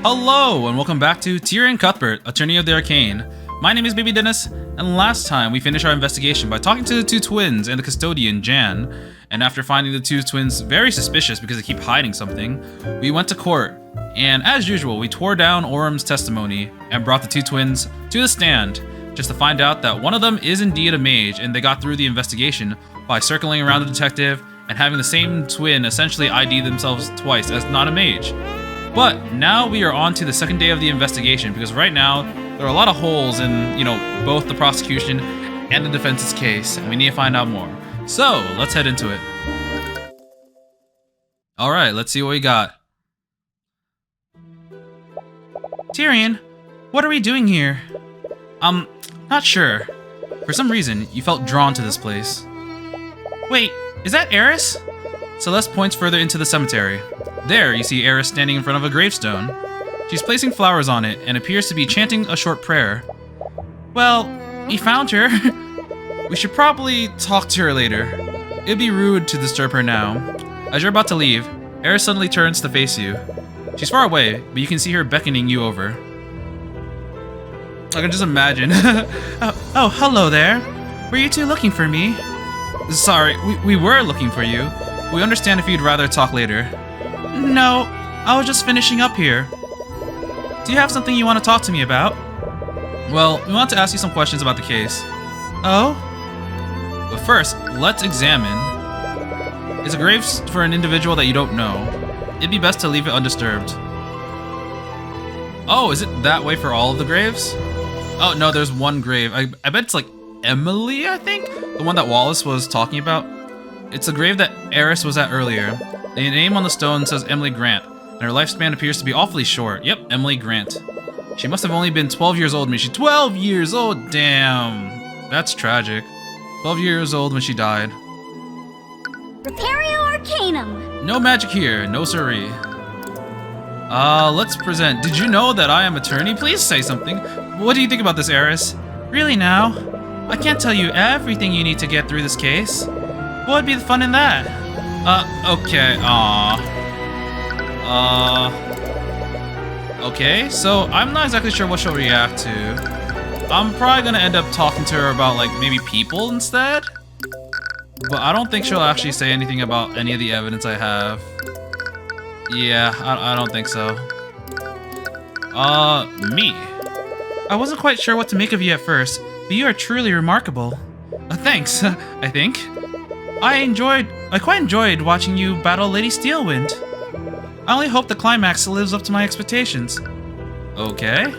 Hello, and welcome back to Tyrion Cuthbert, Attorney of the Arcane. My name is Baby Dennis, and last time we finished our investigation by talking to the two twins and the custodian, Jan. And after finding the two twins very suspicious because they keep hiding something, we went to court. And as usual, we tore down Orum's testimony and brought the two twins to the stand, just to find out that one of them is indeed a mage, and they got through the investigation by circling around the detective and having the same twin essentially ID themselves twice as not a mage. But now we are on to the second day of the investigation, because right now there are a lot of holes in, both the prosecution and the defense's case, and we need to find out more. So let's head into it. All right, let's see what we got. Tyrion, what are we doing here? Not sure. For some reason, you felt drawn to this place. Wait, is that Eris? Celeste points further into the cemetery. There, you see Eris standing in front of a gravestone. She's placing flowers on it and appears to be chanting a short prayer. Well, we found her. We should probably talk to her later. It'd be rude to disturb her now. As you're about to leave, Eris suddenly turns to face you. She's far away, but you can see her beckoning you over. I can just imagine. Oh, hello there. Were you two looking for me? Sorry, we were looking for you. We understand if you'd rather talk later. No, I was just finishing up here. Do you have something you want to talk to me about? Well, we want to ask you some questions about the case. Oh? But first, let's examine. It's a grave for an individual that you don't know. It'd be best to leave it undisturbed. Oh, is it that way for all of the graves? Oh, no, there's one grave. I bet it's like Emily, I think? The one that Wallace was talking about. It's a grave that Eris was at earlier. The name on the stone says Emily Grant, and her lifespan appears to be awfully short. Yep, Emily Grant. She must have only been 12 years old when she... 12 years old? Damn. That's tragic. 12 years old when she died. Repario Arcanum. No magic here, no siree. Let's present. Did you know that I am attorney? Please say something. What do you think about this, Eris? Really now? I can't tell you everything you need to get through this case. What would be the fun in that? Okay, okay, so I'm not exactly sure what she'll react to. I'm probably gonna end up talking to her about, like, maybe people instead. But I don't think she'll actually say anything about any of the evidence I have. Yeah, I don't think so. Me. I wasn't quite sure what to make of you at first, but you are truly remarkable. Thanks, I think. I quite enjoyed watching you battle Lady Steelwind. I only hope the climax lives up to my expectations. Okay.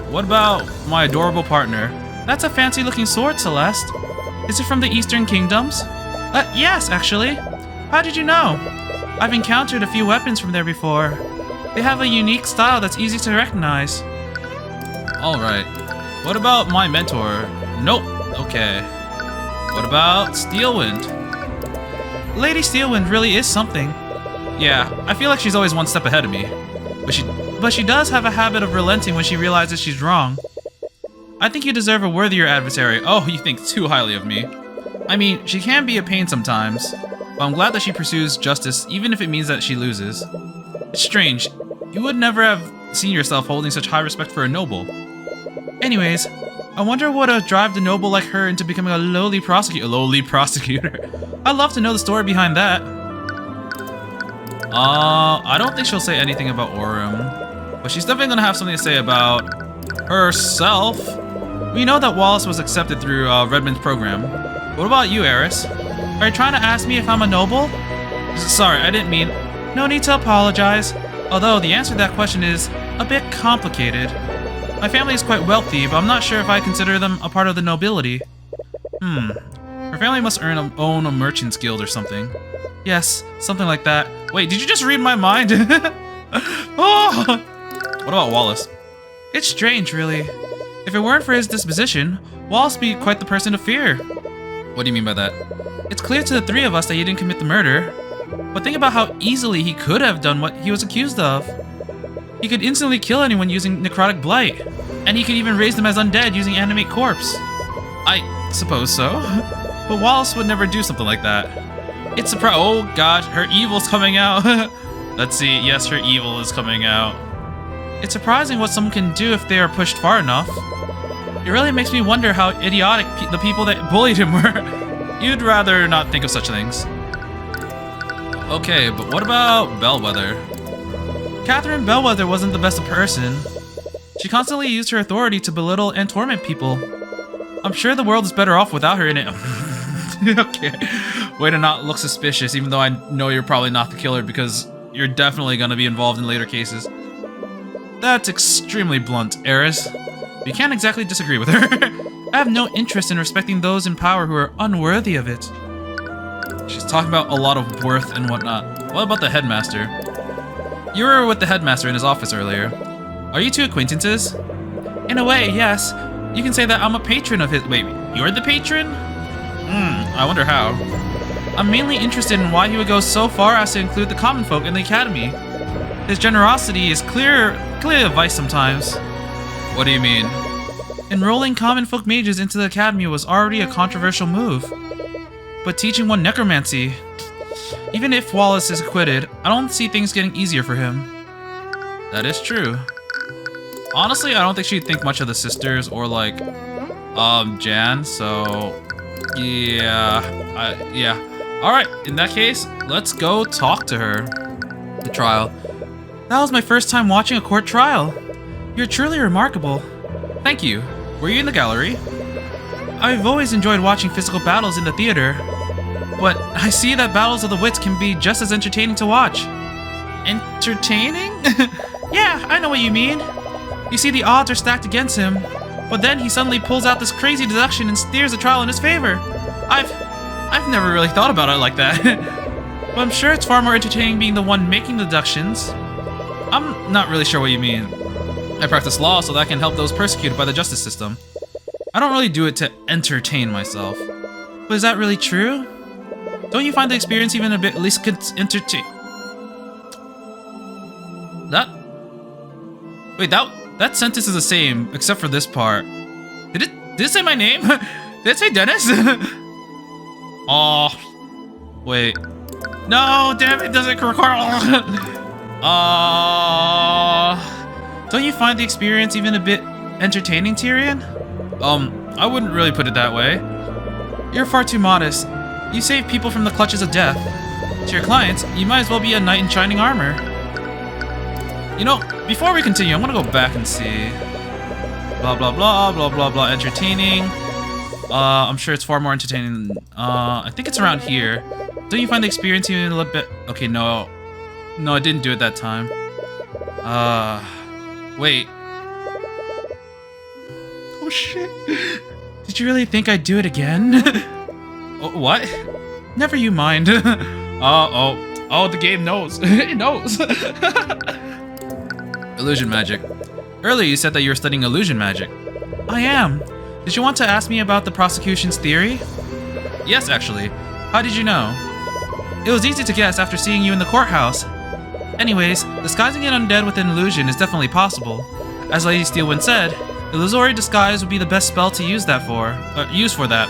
What about my adorable partner? That's a fancy-looking sword, Celeste. Is it from the Eastern Kingdoms? Yes, actually. How did you know? I've encountered a few weapons from there before. They have a unique style that's easy to recognize. Alright. What about my mentor? Nope. Okay. What about Steelwind? Lady Steelwind really is something. Yeah, I feel like she's always one step ahead of me. But she does have a habit of relenting when she realizes she's wrong. I think you deserve a worthier adversary. Oh, you think too highly of me. I mean, she can be a pain sometimes, but I'm glad that she pursues justice even if it means that she loses. It's strange. You would never have seen yourself holding such high respect for a noble. Anyways, I wonder what would drive a noble like her into becoming a lowly prosecutor. I'd love to know the story behind that. I don't think she'll say anything about Orum, but she's definitely gonna have something to say about herself. We know that Wallace was accepted through Redmond's program. What about you, Eris? Are you trying to ask me if I'm a noble? Sorry, I didn't mean... No need to apologize. Although the answer to that question is a bit complicated. My family is quite wealthy, but I'm not sure if I consider them a part of the nobility. Her family must own a merchant's guild or something. Yes, something like that. Wait, did you just read my mind? Oh! What about Wallace? It's strange, really. If it weren't for his disposition, Wallace would be quite the person to fear. What do you mean by that? It's clear to the three of us that he didn't commit the murder. But think about how easily he could have done what he was accused of. He could instantly kill anyone using necrotic blight. And he could even raise them as undead using animate corpse. I suppose so. But Wallace would never do something like that. It's surprise. Oh god, her evil's coming out. Let's see. Yes, her evil is coming out. It's surprising what someone can do if they are pushed far enough. It really makes me wonder how idiotic the people that bullied him were. You'd rather not think of such things. Okay, but what about Bellwether? Catherine Bellwether wasn't the best of person. She constantly used her authority to belittle and torment people. I'm sure the world is better off without her in it. Okay, way to not look suspicious, even though I know you're probably not the killer because you're definitely gonna be involved in later cases. That's extremely blunt, Eris. You can't exactly disagree with her. I have no interest in respecting those in power who are unworthy of it. She's talking about a lot of worth and whatnot. What about the headmaster? You were with the headmaster in his office earlier. Are you two acquaintances? In a way, yes. You can say that I'm a patron of his— Wait, you're the patron? I wonder how. I'm mainly interested in why he would go so far as to include the common folk in the academy. His generosity is clearly a vice sometimes. What do you mean? Enrolling common folk mages into the academy was already a controversial move. But teaching one necromancy— Even if Wallace is acquitted, I don't see things getting easier for him. That is true. Honestly, I don't think she'd think much of the sisters or like, Jan, so yeah. Alright, in that case, let's go talk to her. The trial. That was my first time watching a court trial. You're truly remarkable. Thank you. Were you in the gallery? I've always enjoyed watching physical battles in the theater, but I see that battles of the wits can be just as entertaining to watch. Entertaining? Yeah, I know what you mean. You see, the odds are stacked against him, but then he suddenly pulls out this crazy deduction and steers the trial in his favor. I've never really thought about it like that. But I'm sure it's far more entertaining being the one making the deductions. I'm not really sure what you mean. I practice law so that I can help those persecuted by the justice system. I don't really do it to entertain myself. But is that really true? Don't you find the experience even a bit at least entertain? That sentence is the same except for this part. Did it say my name? Did it say Dennis? Oh, wait. No, damn it, doesn't record. Don't you find the experience even a bit entertaining, Tyrion? I wouldn't really put it that way. You're far too modest. You save people from the clutches of death. To your clients, you might as well be a knight in shining armor. You know, before we continue, I'm gonna go back and see. Blah, blah, blah, blah, blah, blah, entertaining. I'm sure it's far more entertaining than, I think it's around here. Don't you find the experience even a little bit— Okay, no. No, I didn't do it that time. Wait. Oh, shit. Did you really think I'd do it again? Oh, what? Never you mind. Oh, the game knows. It knows. Illusion magic. Earlier you said that you were studying illusion magic. I am. Did you want to ask me about the prosecution's theory? Yes, actually. How did you know? It was easy to guess after seeing you in the courthouse. Anyways, disguising an undead with an illusion is definitely possible. As Lady Steelwind said, illusory disguise would be the best spell to use for that.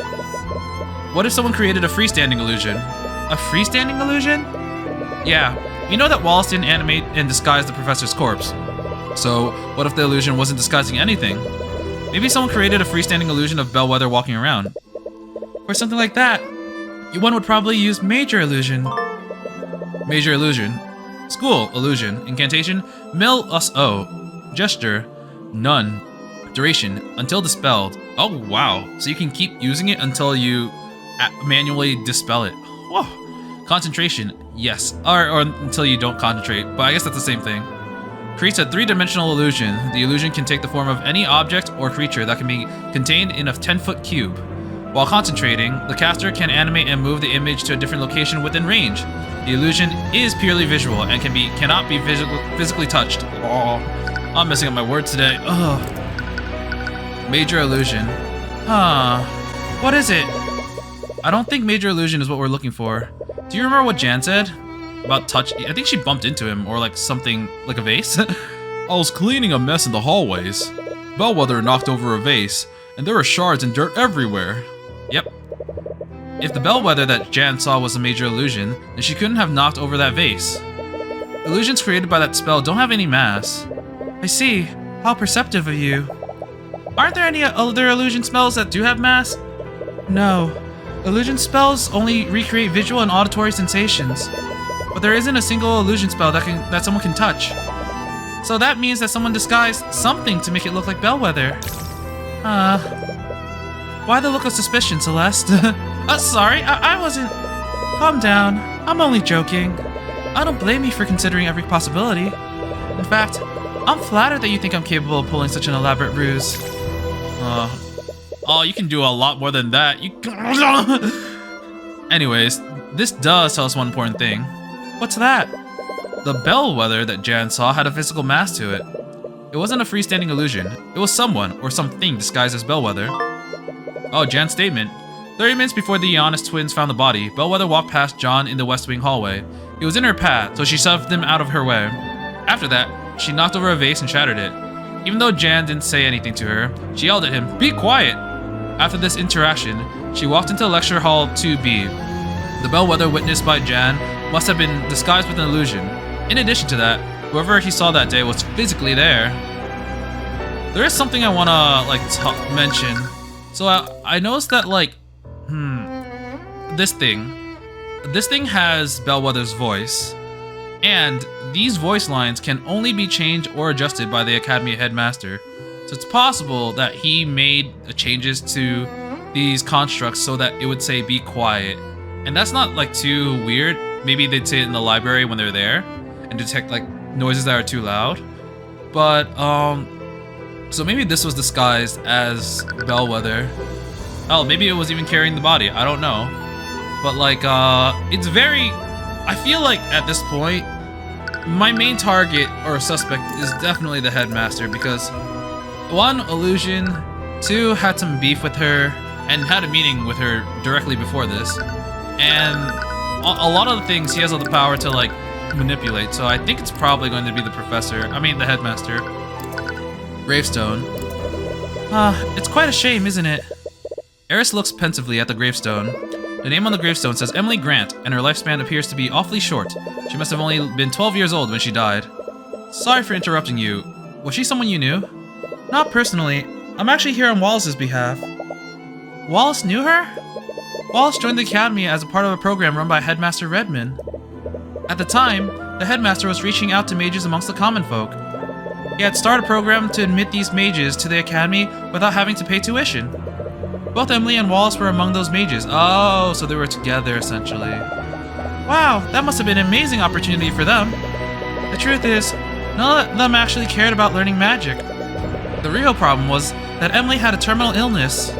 What if someone created a freestanding illusion? A freestanding illusion? Yeah, you know that Wallace didn't animate and disguise the professor's corpse. So, what if the illusion wasn't disguising anything? Maybe someone created a freestanding illusion of Bellwether walking around. Or something like that. One would probably use major illusion. Major illusion. School illusion. Incantation. Mil us o. Gesture. None. Duration. Until dispelled. Oh wow. So you can keep using it until you manually dispel it. Whoa. Concentration. Yes. Or until you don't concentrate. But I guess that's the same thing. Creates a 3-dimensional illusion. The illusion can take the form of any object or creature that can be contained in a 10-foot cube. While concentrating, the caster can animate and move the image to a different location within range. The illusion is purely visual and cannot be physically touched. Oh, I'm messing up my words today. Ugh. Major illusion. Huh. What is it? I don't think major illusion is what we're looking for. Do you remember what Jan said? About touch? I think she bumped into him, or like something, like a vase. I was cleaning a mess in the hallways. Bellwether knocked over a vase, and there were shards and dirt everywhere. Yep. If the Bellwether that Jan saw was a major illusion, then she couldn't have knocked over that vase. Illusions created by that spell don't have any mass. I see. How perceptive of you. Aren't there any other illusion spells that do have mass? No. Illusion spells only recreate visual and auditory sensations. But there isn't a single illusion spell that someone can touch. So that means that someone disguised something to make it look like Bellwether. Why the look of suspicion, Celeste? Sorry, I wasn't... Calm down. I'm only joking. I don't blame you for considering every possibility. In fact, I'm flattered that you think I'm capable of pulling such an elaborate ruse. Oh, you can do a lot more than that. Anyways, this does tell us one important thing. What's that? The Bellwether that Jan saw had a physical mass to it. It wasn't a freestanding illusion. It was someone or something disguised as Bellwether. Oh, Jan's statement. 30 minutes before the Giannis twins found the body, Bellwether walked past John in the West Wing hallway. He was in her path, so she shoved him out of her way. After that, she knocked over a vase and shattered it. Even though Jan didn't say anything to her, she yelled at him, "Be quiet!" After this interaction, she walked into Lecture Hall 2B. The Bellwether witnessed by Jan must have been disguised with an illusion. In addition to that, whoever he saw that day was physically there. There is something I wanna mention. So I noticed that this thing has Bellwether's voice, and these voice lines can only be changed or adjusted by the Academy headmaster. So it's possible that he made changes to these constructs so that it would say "be quiet," and that's not too weird. Maybe they'd say it in the library when they're there and detect noises that are too loud. But so maybe this was disguised as Bellwether. Oh, maybe it was even carrying the body. I don't know. But it's very... I feel like at this point, my main target or suspect is definitely the headmaster because 1, illusion, 2, had some beef with her and had a meeting with her directly before this. And a lot of the things he has all the power to manipulate. So I think it's probably going to be the the headmaster. Gravestone. It's quite a shame, isn't it? Eris looks pensively at the gravestone. The name on the gravestone says Emily Grant, and her lifespan appears to be awfully short. She must have only been 12 years old when she died. Sorry for interrupting you. Was she someone you knew? Not personally. I'm actually here on Wallace's behalf. Wallace knew her? Wallace joined the Academy as a part of a program run by Headmaster Redman. At the time, the headmaster was reaching out to mages amongst the common folk. He had started a program to admit these mages to the Academy without having to pay tuition. Both Emily and Wallace were among those mages. Oh, so they were together, essentially. Wow, that must have been an amazing opportunity for them. The truth is, none of them actually cared about learning magic. The real problem was that Emily had a terminal illness.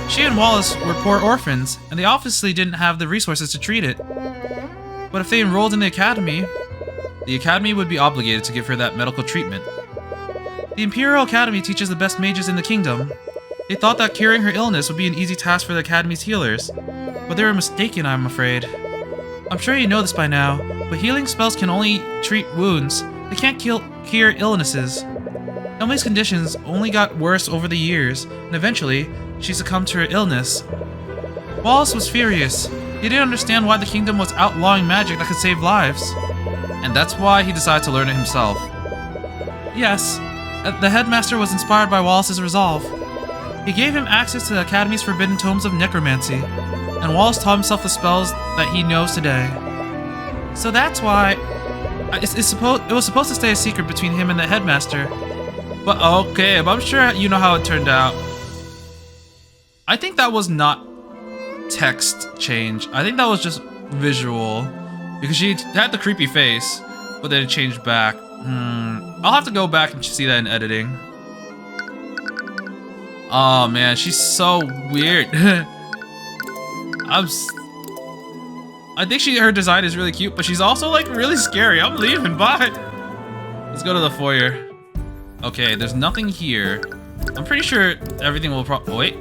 She and Wallace were poor orphans, and they obviously didn't have the resources to treat it. But if they enrolled in the Academy would be obligated to give her that medical treatment. The Imperial Academy teaches the best mages in the kingdom. They thought that curing her illness would be an easy task for the Academy's healers, but they were mistaken, I'm afraid. I'm sure you know this by now, but healing spells can only treat wounds. They can't cure illnesses. Emily's conditions only got worse over the years, and eventually, she succumbed to her illness. Wallace was furious. He didn't understand why the kingdom was outlawing magic that could save lives. And that's why he decided to learn it himself. Yes, the headmaster was inspired by Wallace's resolve. He gave him access to the Academy's forbidden tomes of necromancy, and Wallace taught himself the spells that he knows today. So that's why it was supposed to stay a secret between him and the headmaster. But okay, but I'm sure you know how it turned out. I think that was not text change. I think that was just visual, because she had the creepy face, but then it changed back. I'll have to go back and see that in editing. Oh man, she's so weird. I think her design is really cute, but she's also really scary. I'm leaving, bye. Let's go to the foyer. Okay, there's nothing here. I'm pretty sure everything will wait.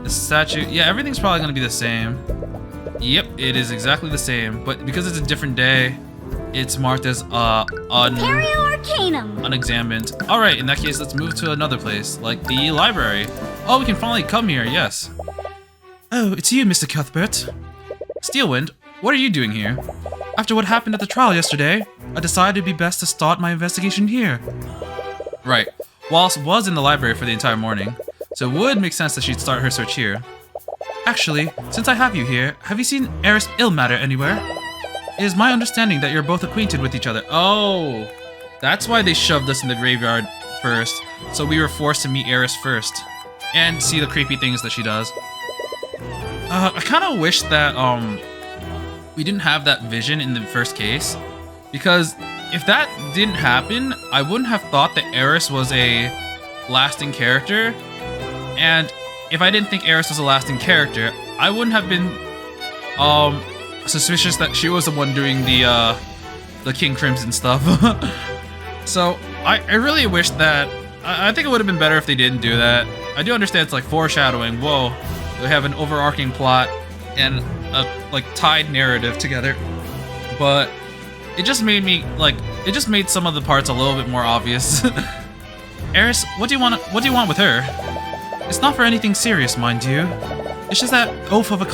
The statue, yeah, everything's probably gonna be the same. Yep, it is exactly the same, but because it's a different day, it's marked as unexamined. Alright, in that case, let's move to another place, like the library. Oh, we can finally come here, yes. Oh, it's you, Mr. Cuthbert. Steelwind, what are you doing here? After what happened at the trial yesterday, I decided it'd be best to start my investigation here. Right. Wallace was in the library for the entire morning, so it would make sense that she'd start her search here. Actually, since I have you here, have you seen Eris Illmatter anywhere? It is my understanding that you're both acquainted with each other. Oh, that's why they shoved us in the graveyard first, so we were forced to meet Eris first, and see the creepy things that she does. I kind of wish that, we didn't have that vision in the first case, because if that didn't happen, I wouldn't have thought that Eris was a lasting character, and if I didn't think Eris was a lasting character, I wouldn't have been suspicious that she was the one doing the King Crimson stuff. So I really wish that I think it would have been better if they didn't do that. I do understand it's like foreshadowing. Whoa, they have an overarching plot and a like tied narrative together, but it just made me like it just made some of the parts a little bit more obvious. Eris, what do you want with her? It's not for anything serious, mind you. It's just that oaf of a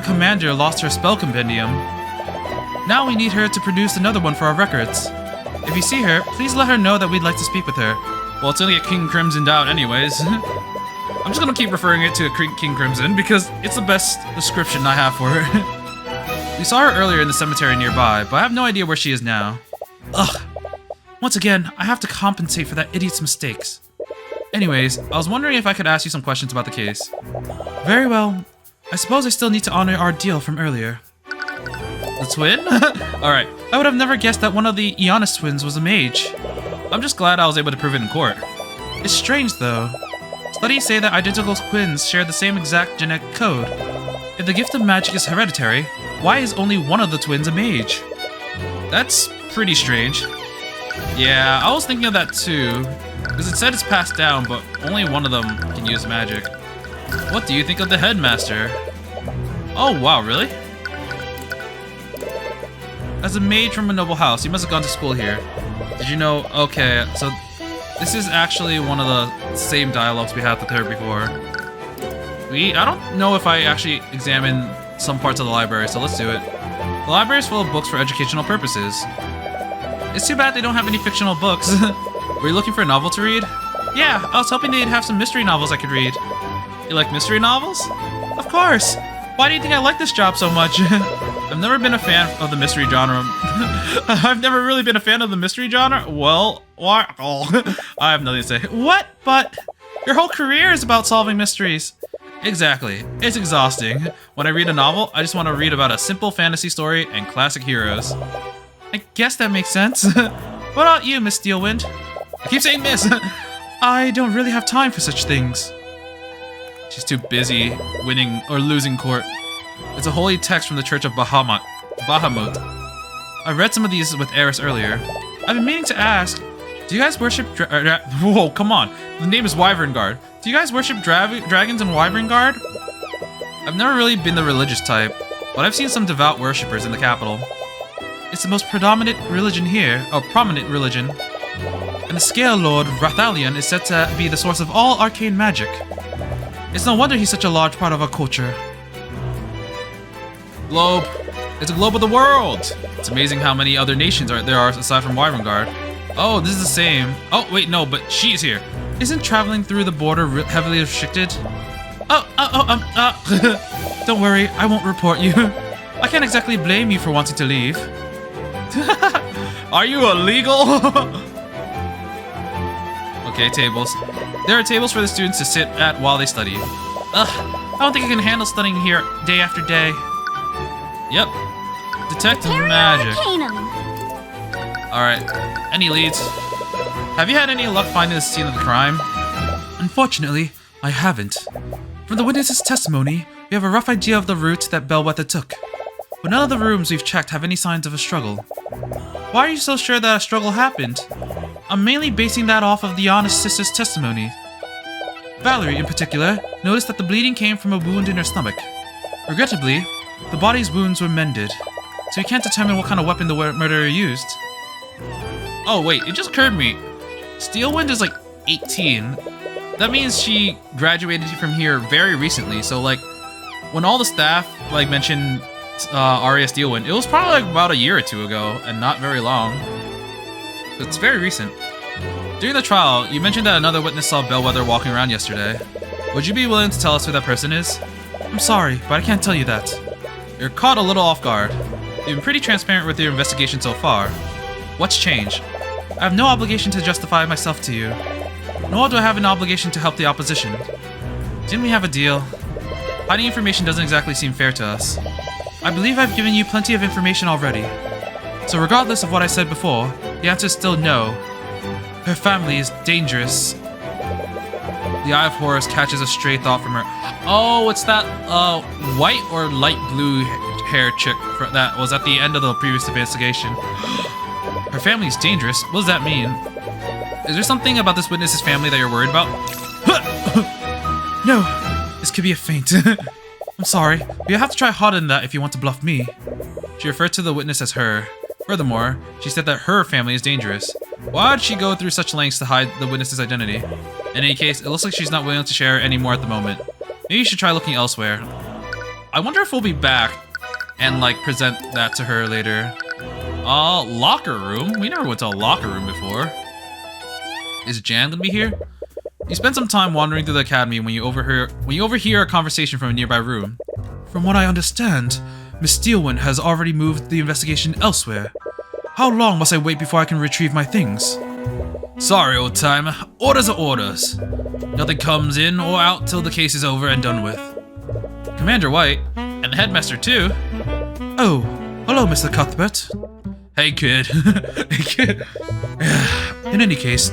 commander lost her spell compendium. Now we need her to produce another one for our records. If you see her, please let her know that we'd like to speak with her. Well, it's only a King Crimsoned out anyways. I'm just gonna keep referring it to King Crimson because it's the best description I have for her. We saw her earlier in the cemetery nearby, but I have no idea where she is now. Ugh. Once again, I have to compensate for that idiot's mistakes. Anyways, I was wondering if I could ask you some questions about the case. Very well. I suppose I still need to honor our deal from earlier. The twin? Alright, I would have never guessed that one of the Ionis twins was a mage. I'm just glad I was able to prove it in court. It's strange though. Studies say that identical twins share the same exact genetic code. If the gift of magic is hereditary, why is only one of the twins a mage? That's pretty strange. Yeah, I was thinking of that too, because it said it's passed down, but only one of them can use magic. What do you think of the headmaster? Oh wow, really? As a mage from a noble house, you must have gone to school here. Did you know? Okay, so this is actually one of the same dialogues we had with her before. I don't know if I actually examined some parts of the library, so let's do it. The library is full of books for educational purposes. It's too bad they don't have any fictional books. Were you looking for a novel to read? Yeah, I was hoping they'd have some mystery novels I could read. You like mystery novels? Of course! Why do you think I like this job so much? I've never been a fan of the mystery genre. I've never really been a fan of the mystery genre? Well, why? Oh, I have nothing to say. What? But your whole career is about solving mysteries. Exactly. It's exhausting. When I read a novel, I just want to read about a simple fantasy story and classic heroes. I guess that makes sense. What about you, Miss Steelwind? I keep saying Miss. I don't really have time for such things. She's too busy winning or losing court. It's a holy text from the Church of Bahamut. I read some of these with Eris earlier. I've been meaning to ask, do you guys worship whoa, come on. The name is Wyvern Guard. Do you guys worship dragons in Wyvern Guard? I've never really been the religious type, but I've seen some devout worshippers in the capital. It's the most prominent religion here, and the Scale Lord Rathalion is said to be the source of all arcane magic. It's no wonder he's such a large part of our culture. Globe. It's a globe of the world! It's amazing how many other nations there are aside from Wyvern Guard. Oh, this is the same. Oh, wait, no, but she's here. Isn't traveling through the border heavily restricted? Don't worry, I won't report you. I can't exactly blame you for wanting to leave. Are you illegal? Okay, tables. There are tables for the students to sit at while they study. Ugh, I don't think I can handle studying here day after day. Yep. Detective magic. Alright, any leads? Have you had any luck finding the scene of the crime? Unfortunately, I haven't. From the witness's testimony, we have a rough idea of the route that Bellwether took. But none of the rooms we've checked have any signs of a struggle. Why are you so sure that a struggle happened? I'm mainly basing that off of the honest sister's testimony. Valerie, in particular, noticed that the bleeding came from a wound in her stomach. Regrettably, the body's wounds were mended, so we can't determine what kind of weapon the murderer used. Oh wait, it just occurred to me. Steelwind is like 18. That means she graduated from here very recently, so like, when all the staff like mentioned Arya Steelwind. It was probably like about a year or two ago, and not very long. It's very recent. During the trial, you mentioned that another witness saw Bellwether walking around yesterday. Would you be willing to tell us who that person is? I'm sorry, but I can't tell you that. You're caught a little off guard. You've been pretty transparent with your investigation so far. What's changed? I have no obligation to justify myself to you. Nor do I have an obligation to help the opposition. Didn't we have a deal? Hiding information doesn't exactly seem fair to us. I believe I've given you plenty of information already. So regardless of what I said before, the answer is still no. Her family is dangerous. The Eye of Horus catches a stray thought from her. Oh, it's that white or light blue hair chick that was at the end of the previous investigation. Her family is dangerous? What does that mean? Is there something about this witness's family that you're worried about? No, this could be a feint. I'm sorry, but you'll have to try harder than that if you want to bluff me. She referred to the witness as her. Furthermore, she said that her family is dangerous. Why would she go through such lengths to hide the witness's identity? In any case, it looks like she's not willing to share any more at the moment. Maybe you should try looking elsewhere. I wonder if we'll be back and like present that to her later. Locker room? We never went to a locker room before. Is Jan gonna be here? You spend some time wandering through the academy when you overhear a conversation from a nearby room. From what I understand, Miss Steelwind has already moved the investigation elsewhere. How long must I wait before I can retrieve my things? Sorry, old timer. Orders are orders. Nothing comes in or out till the case is over and done with. Commander White, and the headmaster too. Oh, hello, Mr. Cuthbert. Hey, kid. Hey, kid. In any case,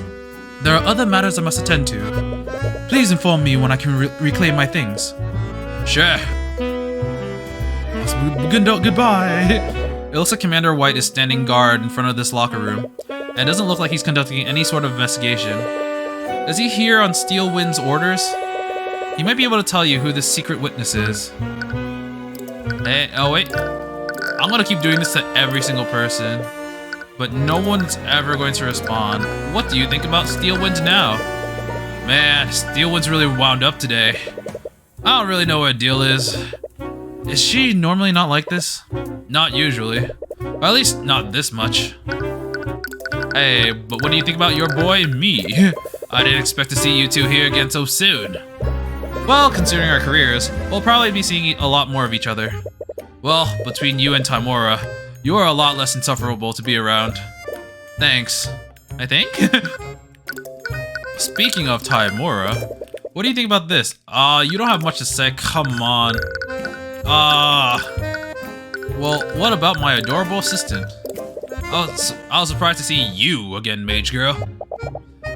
there are other matters I must attend to. Please inform me when I can reclaim my things. Sure. Goodbye. It looks like Commander White is standing guard in front of this locker room, and it doesn't look like he's conducting any sort of investigation. Is he here on Steelwind's orders? He might be able to tell you who this secret witness is. Hey, oh wait. I'm gonna keep doing this to every single person, but no one's ever going to respond. What do you think about Steelwind now? Man, Steelwind's really wound up today. I don't really know what her deal is. Is she normally not like this? Not usually. Or at least not this much. Hey, but what do you think about your boy and me? I didn't expect to see you two here again so soon. Well, considering our careers, we'll probably be seeing a lot more of each other. Well, between you and Timora, you are a lot less insufferable to be around. Thanks. I think? Speaking of Timora, what do you think about this? You don't have much to say, come on. Well, what about my adorable assistant? I was surprised to see you again, mage girl.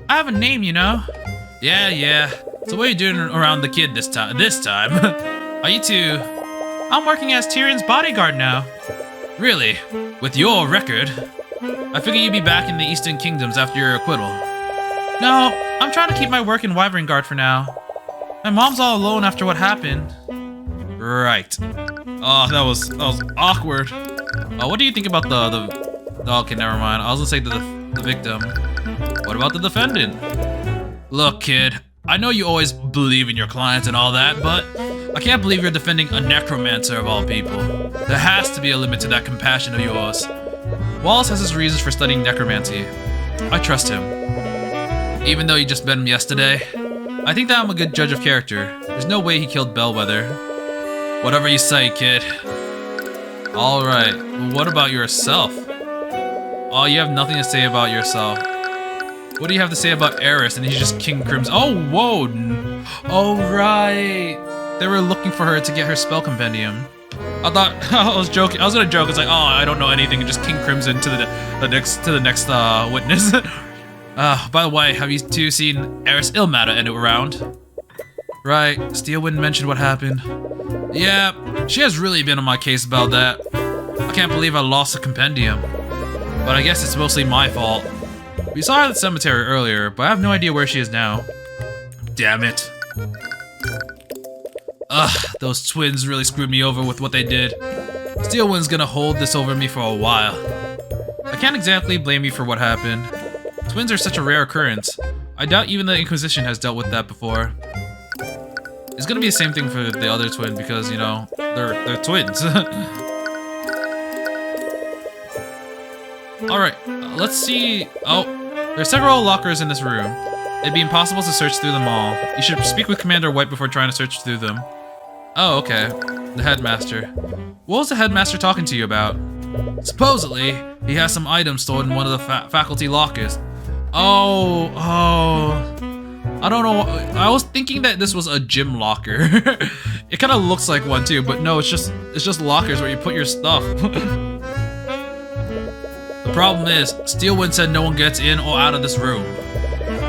I have a name, you know. Yeah. So what are you doing around the kid this time? Are you two? I'm working as Tyrion's bodyguard now. Really? With your record? I figured you'd be back in the Eastern Kingdoms after your acquittal. No, I'm trying to keep my work in Wyvern Guard for now. My mom's all alone after what happened. Right. Oh, that was awkward. What do you think about the okay, never mind. I was gonna say the victim. What about the defendant? Look, kid, I know you always believe in your clients and all that, but I can't believe you're defending a necromancer of all people. There has to be a limit to that compassion of yours. Wallace has his reasons for studying necromancy. I trust him. Even though you just met him yesterday, I think that I'm a good judge of character. There's no way he killed Bellwether. Whatever you say, kid. Alright, well, what about yourself? Oh, you have nothing to say about yourself. What do you have to say about Eris? And he's just King Crimson. Oh, whoa! Oh, right! They were looking for her to get her spell compendium. I thought I was joking. I was gonna joke. It's like, oh, I don't know anything. Just King Crimson to the next witness. By the way, have you two seen Eris Ilmatter and around? Right. Steelwind mentioned what happened. Yeah, she has really been on my case about that. I can't believe I lost a compendium. But I guess it's mostly my fault. We saw her at the cemetery earlier, but I have no idea where she is now. Damn it. Those twins really screwed me over with what they did. Steelwind's gonna hold this over me for a while. I can't exactly blame you for what happened. Twins are such a rare occurrence. I doubt even the Inquisition has dealt with that before. It's gonna be the same thing for the other twin because, you know, they're twins. Alright, let's see. Oh, there's several lockers in this room. It'd be impossible to search through them all. You should speak with Commander White before trying to search through them. Oh, okay. The headmaster. What was the headmaster talking to you about? Supposedly, he has some items stored in one of the faculty lockers. Oh. I don't know. I was thinking that this was a gym locker. It kind of looks like one too, but no, it's just lockers where you put your stuff. The problem is, Steelwind said no one gets in or out of this room.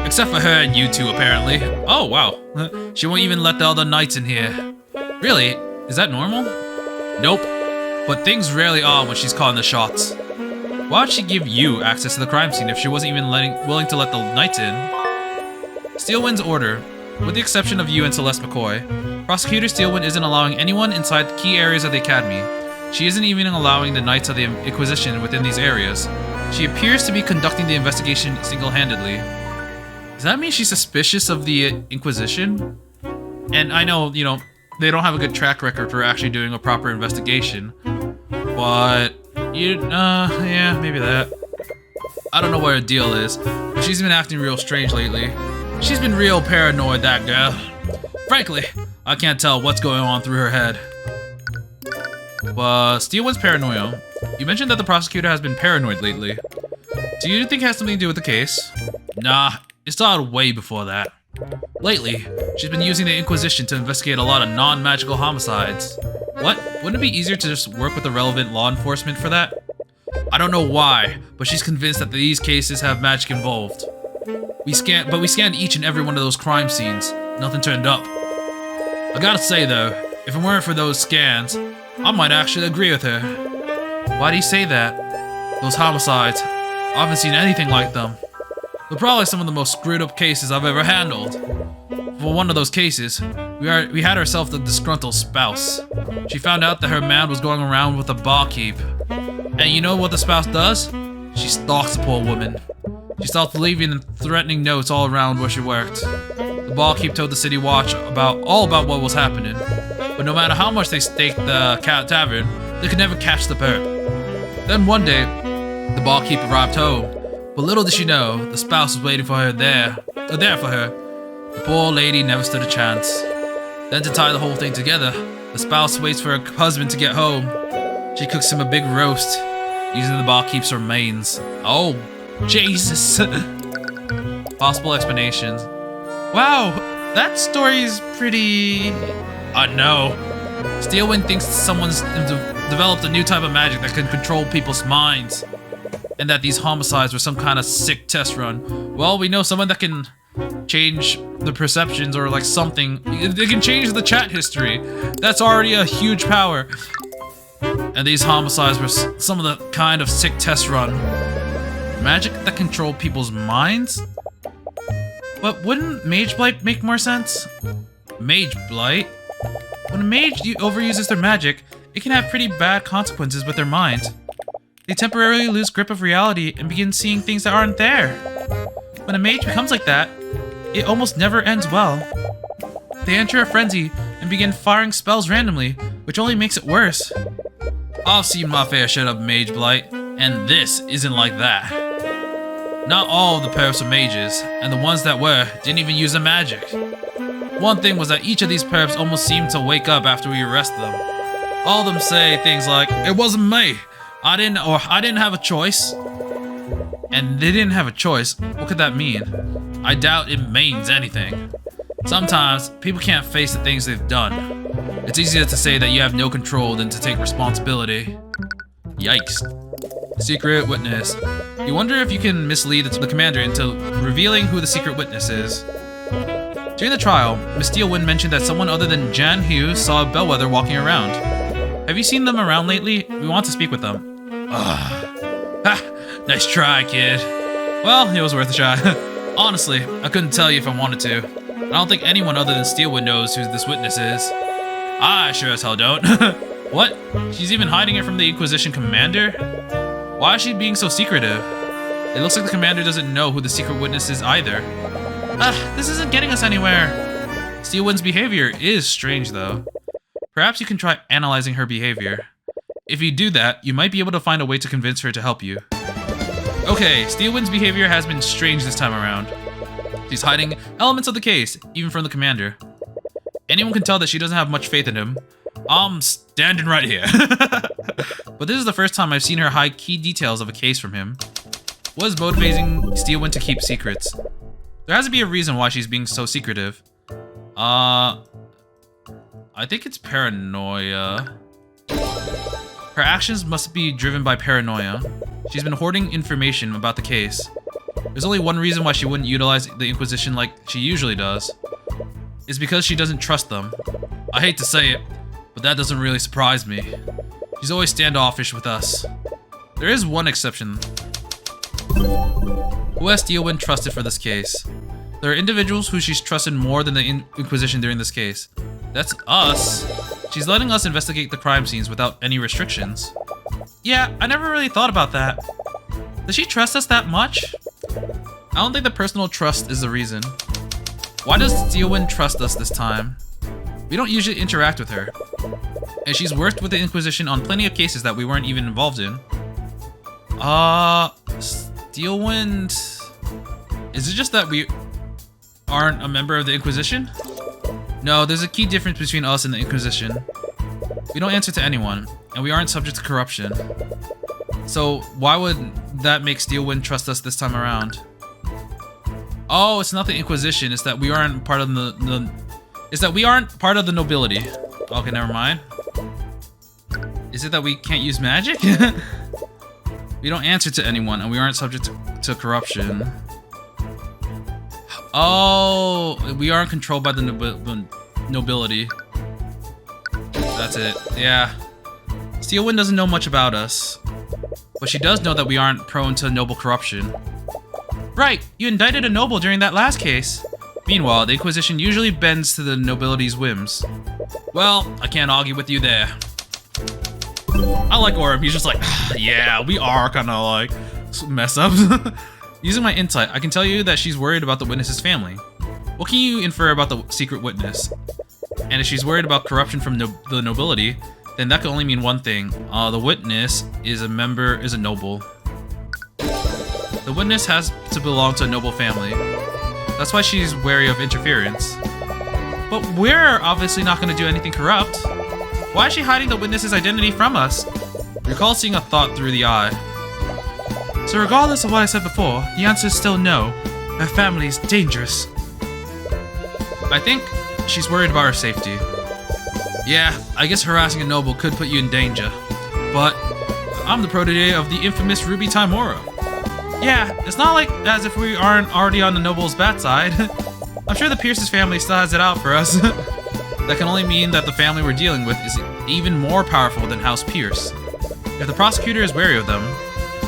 Except for her and you two, apparently. Oh, wow. She won't even let the other knights in here. Really? Is that normal? Nope. But things rarely are when she's calling the shots. Why would she give you access to the crime scene if she wasn't even willing to let the knights in? Steelwind's order. With the exception of you and Celeste McCoy, Prosecutor Steelwind isn't allowing anyone inside the key areas of the Academy. She isn't even allowing the Knights of the Inquisition within these areas. She appears to be conducting the investigation single-handedly. Does that mean she's suspicious of the Inquisition? And I know, you know, they don't have a good track record for actually doing a proper investigation. But, yeah, maybe that. I don't know what her deal is, but she's been acting real strange lately. She's been real paranoid, that girl. Frankly, I can't tell what's going on through her head. But Steelwind's paranoia. You mentioned that the prosecutor has been paranoid lately. Do you think it has something to do with the case? Nah, it started way before that. Lately, she's been using the Inquisition to investigate a lot of non-magical homicides. What? Wouldn't it be easier to just work with the relevant law enforcement for that? I don't know why, but she's convinced that these cases have magic involved. We scanned each and every one of those crime scenes. Nothing turned up. I gotta say though, if it weren't for those scans, I might actually agree with her. Why do you say that? Those homicides, I haven't seen anything like them. They're probably some of the most screwed up cases I've ever handled. For one of those cases, we had ourselves a disgruntled spouse. She found out that her man was going around with a barkeep. And you know what the spouse does? She stalks the poor woman. She starts leaving threatening notes all around where she worked. The barkeep told the city watch all about what was happening. But no matter how much they staked the tavern, they could never catch the perp. Then one day, the barkeep arrived home. But little did she know, the spouse was waiting for her there for her. The poor lady never stood a chance. Then to tie the whole thing together, the spouse waits for her husband to get home. She cooks him a big roast, using the barkeep's remains. Oh, Jesus. Possible explanations. Wow, that story's pretty... no. Steelwind thinks someone's developed a new type of magic that can control people's minds. And that these homicides were some kind of sick test run. Well, we know someone that can change the perceptions or like something. They can change the chat history. That's already a huge power. And these homicides were some of the kind of sick test run. Magic that control people's minds? But wouldn't Mage Blight make more sense? Mage Blight? When a mage overuses their magic, it can have pretty bad consequences with their mind. They temporarily lose grip of reality and begin seeing things that aren't there. When a mage becomes like that, it almost never ends well. They enter a frenzy and begin firing spells randomly, which only makes it worse. I've seen my fair share of Mage Blight, and this isn't like that. Not all of the perps are mages, and the ones that were didn't even use the magic. One thing was that each of these perps almost seemed to wake up after we arrest them. All of them say things like, "It wasn't me. I didn't have a choice." And they didn't have a choice. What could that mean? I doubt it means anything. Sometimes, people can't face the things they've done. It's easier to say that you have no control than to take responsibility. Yikes. Secret witness. You wonder if you can mislead the commander into revealing who the secret witness is. During the trial, Miss Steelwind mentioned that someone other than Jan Hughes saw a bellwether walking around. Have you seen them around lately? We want to speak with them. Ha! Nice try, kid. Well, it was worth a shot. Honestly, I couldn't tell you if I wanted to. I don't think anyone other than Steelwind knows who this witness is. I sure as hell don't. What? She's even hiding it from the Inquisition commander? Why is she being so secretive? It looks like the commander doesn't know who the secret witness is either. This isn't getting us anywhere. Steelwind's behavior is strange, though. Perhaps you can try analyzing her behavior. If you do that, you might be able to find a way to convince her to help you. Okay, Steelwind's behavior has been strange this time around. She's hiding elements of the case, even from the commander. Anyone can tell that she doesn't have much faith in him. I'm standing right here. But this is the first time I've seen her hide key details of a case from him. What is motivating Steelwind to keep secrets? There has to be a reason why she's being so secretive. I think it's paranoia. Her actions must be driven by paranoia. She's been hoarding information about the case. There's only one reason why she wouldn't utilize the Inquisition like she usually does. It's because she doesn't trust them. I hate to say it, but that doesn't really surprise me. She's always standoffish with us. There is one exception. Who has Steelwind trusted for this case? There are individuals who she's trusted more than the Inquisition during this case. That's us. She's letting us investigate the crime scenes without any restrictions. Yeah, I never really thought about that. Does she trust us that much? I don't think the personal trust is the reason. Why does Steelwind trust us this time? We don't usually interact with her. And she's worked with the Inquisition on plenty of cases that we weren't even involved in. Steelwind... Is it just that we aren't a member of the Inquisition? No, there's a key difference between us and the Inquisition. We don't answer to anyone, and we aren't subject to corruption. So why would that make Steelwind trust us this time around? Oh, it's not the Inquisition. It's that we aren't part of the nobility. Okay, never mind. Is it that we can't use magic? We don't answer to anyone, and we aren't subject to corruption. Oh, we aren't controlled by the nobility. That's it. Yeah. Steelwind doesn't know much about us, but she does know that we aren't prone to noble corruption. Right, you indicted a noble during that last case. Meanwhile, the Inquisition usually bends to the nobility's whims. Well, I can't argue with you there. I like Orem. He's just like, yeah, we are kind of like mess ups. Using my insight, I can tell you that she's worried about the witness's family. What can you infer about the secret witness? And if she's worried about corruption from the nobility, then that can only mean one thing. The witness is a noble. The witness has to belong to a noble family. That's why she's wary of interference. But we're obviously not going to do anything corrupt. Why is she hiding the witness's identity from us? Recall seeing a thought through the eye. So regardless of what I said before, the answer is still no. Her family is dangerous. I think she's worried about her safety. Yeah, I guess harassing a noble could put you in danger. But I'm the protege of the infamous Ruby Timora. Yeah, it's not like as if we aren't already on the noble's bad side. I'm sure the Pierce's family still has it out for us. That can only mean that the family we're dealing with is even more powerful than House Pierce. If the prosecutor is wary of them,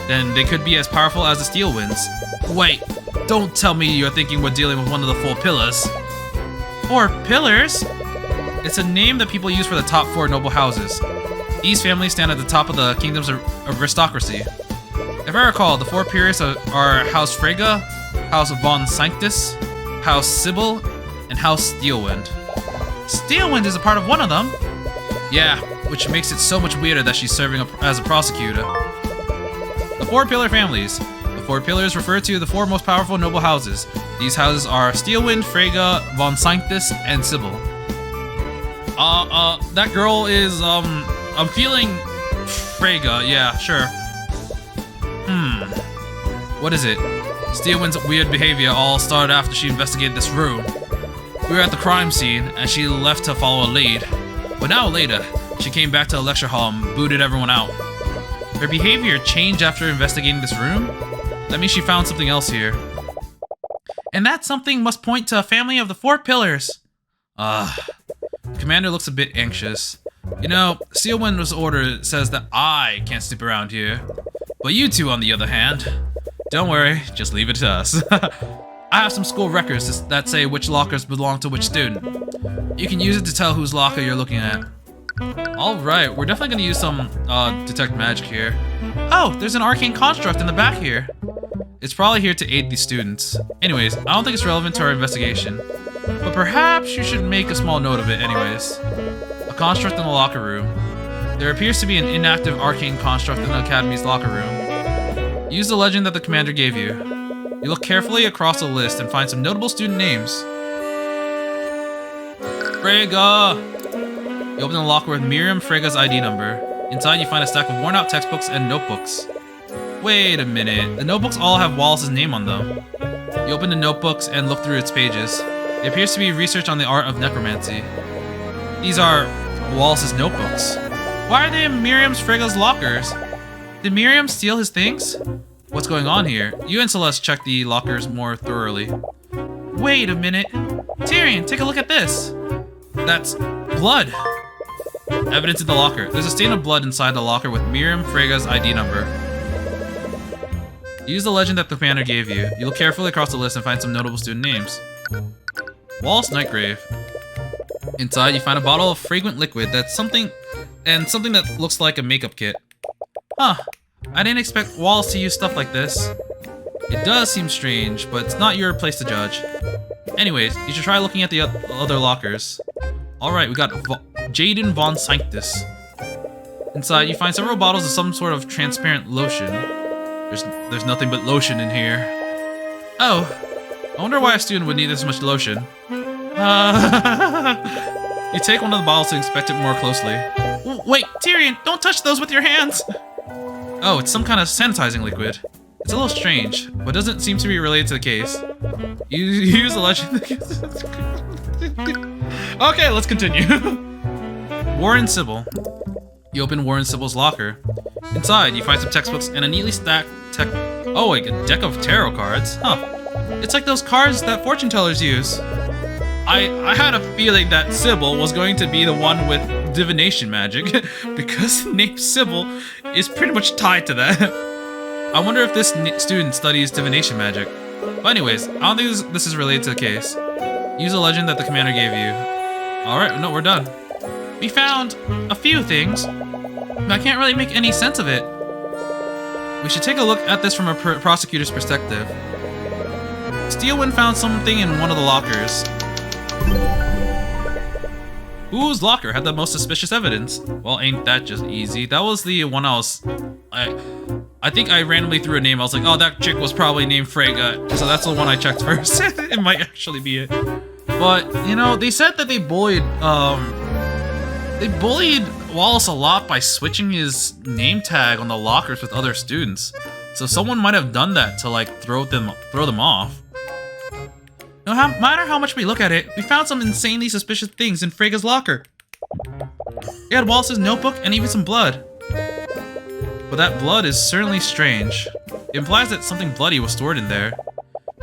then they could be as powerful as the Steelwinds. Wait, don't tell me you're thinking we're dealing with one of the 4 pillars. 4 pillars? It's a name that people use for the top 4 noble houses. These families stand at the top of the kingdom's aristocracy. If I recall, the 4 pillars are House Freyga, House Von Sanctus, House Sybil, and House Steelwind. Steelwind is a part of one of them? Yeah, which makes it so much weirder that she's serving as a prosecutor. The 4 pillar families. The 4 pillars refer to the 4 most powerful noble houses. These houses are Steelwind, Freyga, Von Sanctus, and Sybil. That girl is, I'm feeling Freyga, yeah, sure. What is it? Steelwind's weird behavior all started after she investigated this room. We were at the crime scene, and she left to follow a lead. But now later, she came back to the lecture hall and booted everyone out. Her behavior changed after investigating this room? That means she found something else here. And that something must point to a family of the 4 pillars. The commander looks a bit anxious. You know, Steelwind's order says that I can't sleep around here. But you two, on the other hand, don't worry, just leave it to us. I have some school records that say which lockers belong to which student. You can use it to tell whose locker you're looking at. Alright, we're definitely gonna use some detect magic here. Oh, there's an arcane construct in the back here. It's probably here to aid the students. Anyways, I don't think it's relevant to our investigation. But perhaps you should make a small note of it anyways. A construct in the locker room. There appears to be an inactive arcane construct in the Academy's locker room. Use the legend that the commander gave you. You look carefully across the list and find some notable student names. Frega! You open the locker with Miriam Frega's ID number. Inside, you find a stack of worn-out textbooks and notebooks. Wait a minute. The notebooks all have Wallace's name on them. You open the notebooks and look through its pages. It appears to be research on the art of necromancy. These are Wallace's notebooks. Why are they in Miriam Frega's lockers? Did Miriam steal his things? What's going on here? You and Celeste check the lockers more thoroughly. Wait a minute. Tyrion, take a look at this. That's blood. Evidence in the locker. There's a stain of blood inside the locker with Miriam Frega's ID number. Use the legend that the commander gave you. You look carefully across the list and find some notable student names. Wallace Nightgrave. Inside, you find a bottle of fragrant liquid that's something that looks like a makeup kit. Huh. I didn't expect Wallace to use stuff like this. It does seem strange, but it's not your place to judge. Anyways, you should try looking at the other lockers. Alright, we got Jaden Von Sanctus. Inside, you find several bottles of some sort of transparent lotion. There's nothing but lotion in here. Oh, I wonder why a student would need this much lotion. You take one of the bottles to inspect it more closely. Wait, Tyrion, don't touch those with your hands! Oh, it's some kind of sanitizing liquid. It's a little strange, but doesn't seem to be related to the case. You use the legend. Okay, let's continue. Warren Sybil. You open Warren Sybil's locker. Inside, you find some textbooks and a neatly stacked like a deck of tarot cards. Huh. It's like those cards that fortune tellers use. I had a feeling that Sybil was going to be the one with divination magic, because the name Sybil is pretty much tied to that. I wonder if this student studies divination magic. But anyways, I don't think this is related to the case. Use a legend that the commander gave you. Alright, no, we're done. We found a few things, but I can't really make any sense of it. We should take a look at this from a prosecutor's perspective. Steelwind found something in one of the lockers. Whose locker had the most suspicious evidence? Well, ain't that just easy? That was the one I think I randomly threw a name. I was like, oh, that chick was probably named Frega. So that's the one I checked first. It might actually be it. But, you know, they said that they bullied Wallace a lot by switching his name tag on the lockers with other students. So someone might have done that to, like, throw them off. No matter how much we look at it, we found some insanely suspicious things in Frega's locker. It had Wallace's notebook and even some blood. But that blood is certainly strange. It implies that something bloody was stored in there.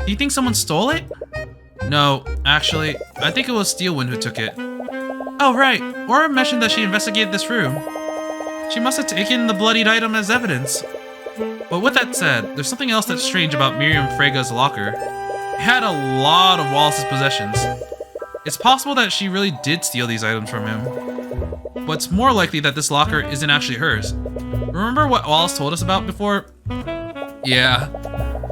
Do you think someone stole it? No, actually, I think it was Steelwind who took it. Oh right, Aura mentioned that she investigated this room. She must have taken the bloodied item as evidence. But with that said, there's something else that's strange about Miriam Frega's locker. It had a lot of Wallace's possessions. It's possible that she really did steal these items from him. But it's more likely that this locker isn't actually hers. Remember what Wallace told us about before? Yeah.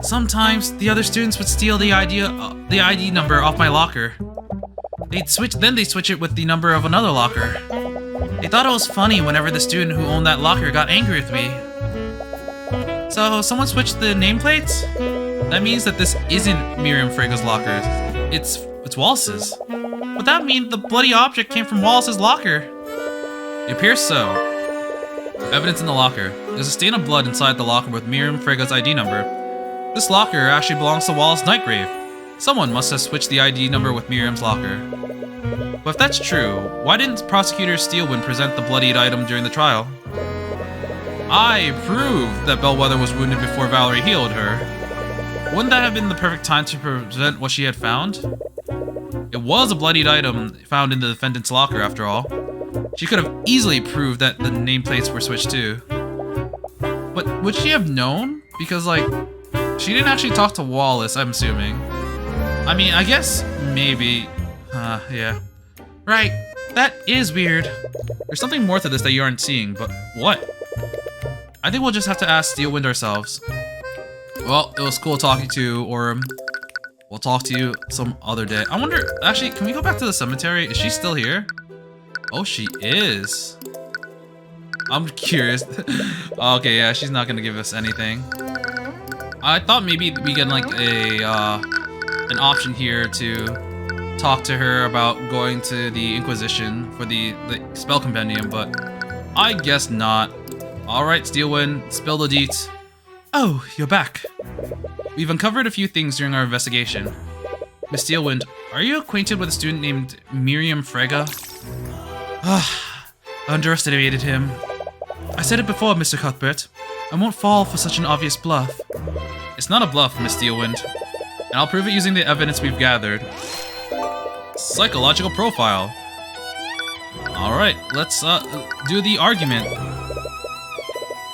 Sometimes the other students would steal the ID number off my locker. They'd switch it with the number of another locker. They thought it was funny whenever the student who owned that locker got angry with me. So someone switched the nameplates? That means that this isn't Miriam Frega's locker. It's Wallace's. Would that mean the bloody object came from Wallace's locker? It appears so. Evidence in the locker. There's a stain of blood inside the locker with Miriam Frega's ID number. This locker actually belongs to Wallace Nightgrave. Someone must have switched the ID number with Miriam's locker. But if that's true, why didn't Prosecutor Steelwind present the bloodied item during the trial? I proved that Bellwether was wounded before Valerie healed her. Wouldn't that have been the perfect time to present what she had found? It was a bloodied item found in the defendant's locker, after all. She could have easily proved that the nameplates were switched too. But would she have known? Because, like, she didn't actually talk to Wallace, I'm assuming. I mean, I guess maybe. Yeah. Right, that is weird. There's something more to this that you aren't seeing, but what? I think we'll just have to ask Steelwind ourselves. Well, it was cool talking to you, Orem. We'll talk to you some other day. I wonder, actually, can we go back to the cemetery? Is she still here? Oh, she is. I'm curious. Okay, yeah, she's not gonna give us anything. I thought maybe we get like an option here to talk to her about going to the Inquisition for the spell compendium, but I guess not. Alright, Steelwind, spill the deets. Oh, you're back. We've uncovered a few things during our investigation. Miss Steelwind, are you acquainted with a student named Miriam Frega? I underestimated him. I said it before, Mr. Cuthbert. I won't fall for such an obvious bluff. It's not a bluff, Miss Steelwind. And I'll prove it using the evidence we've gathered. Psychological profile. Alright, let's do the argument.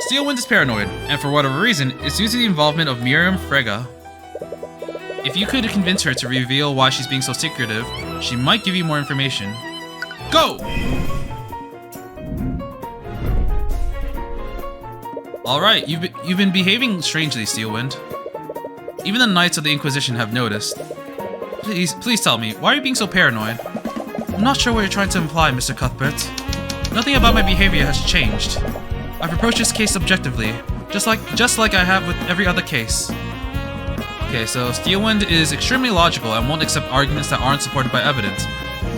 Steelwind is paranoid, and for whatever reason, it's due to the involvement of Miriam Frega. If you could convince her to reveal why she's being so secretive, she might give you more information. Go! Alright, you've been behaving strangely, Steelwind. Even the Knights of the Inquisition have noticed. Please tell me, why are you being so paranoid? I'm not sure what you're trying to imply, Mr. Cuthbert. Nothing about my behavior has changed. I've approached this case objectively, just like I have with every other case. Okay, so Steelwind is extremely logical and won't accept arguments that aren't supported by evidence.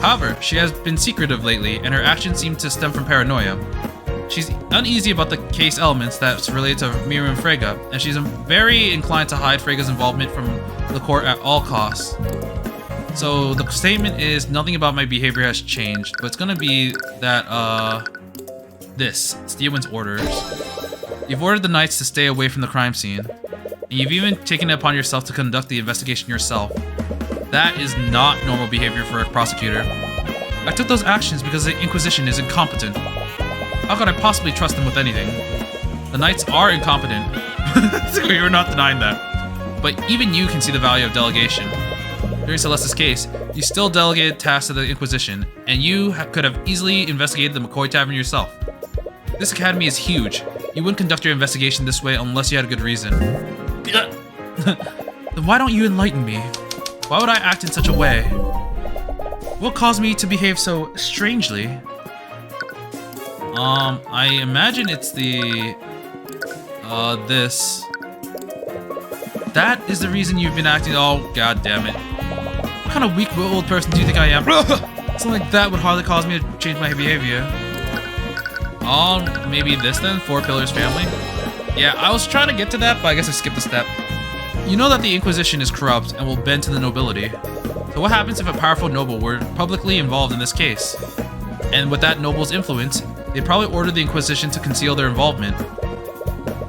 However, she has been secretive lately, and her actions seem to stem from paranoia. She's uneasy about the case elements that's related to Miriam Frega, and she's very inclined to hide Frega's involvement from the court at all costs. So the statement is, nothing about my behavior has changed, but it's gonna be that, this, Steelwind's orders. You've ordered the Knights to stay away from the crime scene, and you've even taken it upon yourself to conduct the investigation yourself. That is not normal behavior for a prosecutor. I took those actions because the Inquisition is incompetent. How could I possibly trust them with anything? The Knights are incompetent. You're not denying that. But even you can see the value of delegation. During Celeste's case, you still delegated tasks to the Inquisition, and you could have easily investigated the McCoy Tavern yourself. This academy is huge. You wouldn't conduct your investigation this way unless you had a good reason. Then why don't you enlighten me? Why would I act in such a way? What caused me to behave so strangely? I imagine it's the... this. That is the reason you've been acting... Oh, god damn it. What kind of weak-willed person do you think I am? Something like that would hardly cause me to change my behavior. Maybe this then? Four Pillars family? Yeah, I was trying to get to that, but I guess I skipped a step. You know that the Inquisition is corrupt and will bend to the nobility. So what happens if a powerful noble were publicly involved in this case? And with that noble's influence, they'd probably order the Inquisition to conceal their involvement.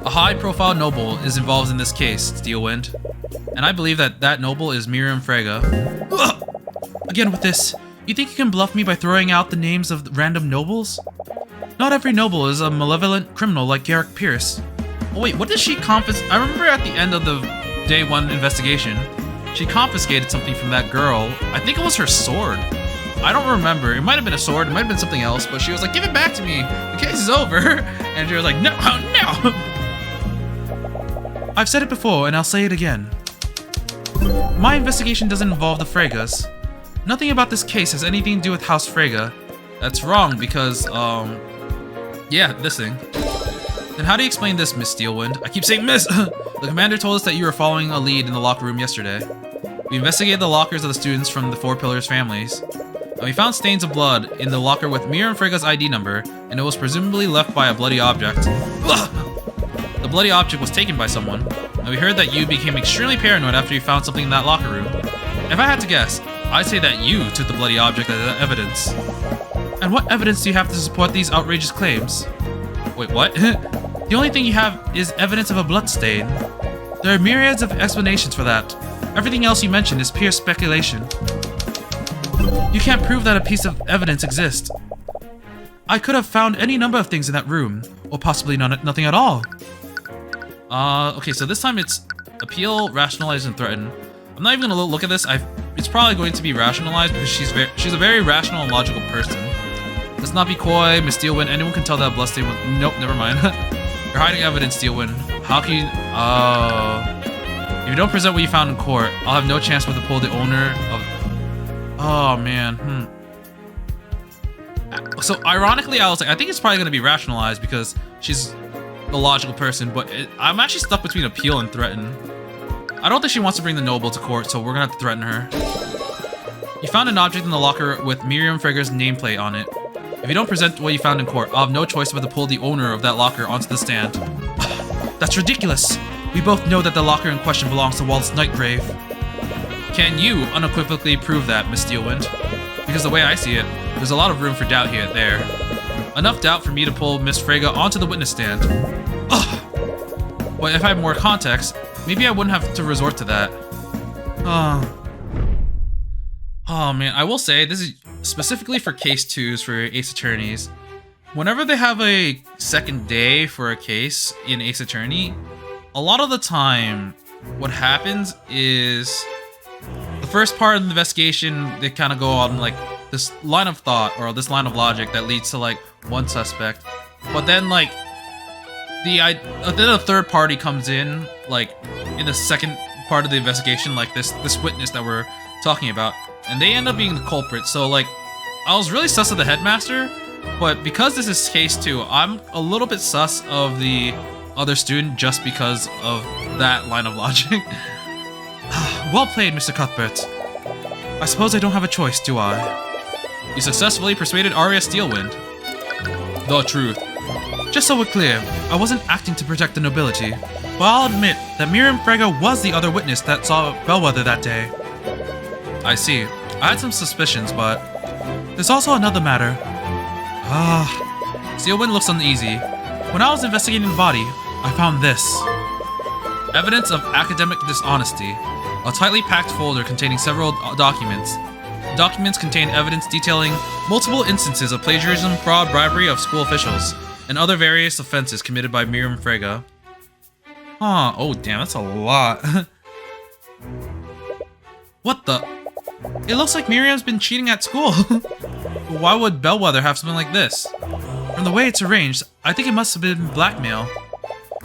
A high-profile noble is involved in this case, Steelwind. And I believe that that noble is Miriam Frega. Ugh! Again with this, you think you can bluff me by throwing out the names of random nobles? Not every noble is a malevolent criminal like Garrick Pierce. Oh wait, what did she confiscate? I remember at the end of the day one investigation, she confiscated something from that girl. I think it was her sword. I don't remember. It might have been a sword, it might have been something else, but she was like, give it back to me, the case is over. And she was like, no, no. I've said it before and I'll say it again. My investigation doesn't involve the Fregas. Nothing about this case has anything to do with House Frega. That's wrong because, yeah, this thing. Then how do you explain this, Miss Steelwind? I keep saying Miss! The commander told us that you were following a lead in the locker room yesterday. We investigated the lockers of the students from the Four Pillars families. And we found stains of blood in the locker with Miriam Frega's ID number, and it was presumably left by a bloody object. The bloody object was taken by someone, and we heard that you became extremely paranoid after you found something in that locker room. If I had to guess, I'd say that you took the bloody object as evidence. And what evidence do you have to support these outrageous claims? Wait, what? The only thing you have is evidence of a bloodstain. There are myriads of explanations for that. Everything else you mentioned is pure speculation. You can't prove that a piece of evidence exists. I could have found any number of things in that room, or possibly nothing at all. Okay, so this time it's appeal, rationalize, and threaten. I'm not even gonna look at this. It's probably going to be rationalized because she's a very rational and logical person. Let's not be coy, Miss Steelwind. Anyone can tell that bloodstain was... Nope, never mind. You're hiding evidence, Steelwind. How can you... Oh... If you don't present what you found in court, I'll have no chance but to pull the owner of... Oh, man. So, ironically, I was like, I think it's probably going to be rationalized because she's a logical person, but I'm actually stuck between appeal and threaten. I don't think she wants to bring the noble to court, so we're gonna have to threaten her. You found an object in the locker with Miriam Frega's nameplate on it. If you don't present what you found in court, I'll have no choice but to pull the owner of that locker onto the stand. That's ridiculous. We both know that the locker in question belongs to Wallace Nightgrave. Can you unequivocally prove that, Miss Steelwind? Because the way I see it, there's a lot of room for doubt here and there. Enough doubt for me to pull Miss Frega onto the witness stand. Ugh! But if I had more context, maybe I wouldn't have to resort to that. Oh man, I will say, this is specifically for case 2s for Ace Attorneys. Whenever they have a second day for a case in Ace Attorney, a lot of the time, what happens is the first part of the investigation, they kind of go on like this line of thought or this line of logic that leads to like one suspect, but then like then a third party comes in like in the second part of the investigation, like this witness that we're talking about, and they end up being the culprit. So like I was really sus of the headmaster, but because this is case 2, I'm a little bit sus of the other student just because of that line of logic. Well played, Mr. Cuthbert. I suppose I don't have a choice, do I? You successfully persuaded Arya Steelwind. The truth. Just so we're clear, I wasn't acting to protect the nobility, but I'll admit that Miriam Frega was the other witness that saw Bellwether that day. I see. I had some suspicions, but there's also another matter. Steelwind looks uneasy. When I was investigating the body, I found this. Evidence of academic dishonesty. A tightly packed folder containing several documents. The documents contain evidence detailing multiple instances of plagiarism, fraud, bribery of school officials, and other various offenses committed by Miriam Frega. Oh damn, that's a lot. What the? It looks like Miriam's been cheating at school. Why would Bellwether have something like this? From the way it's arranged, I think it must have been blackmail.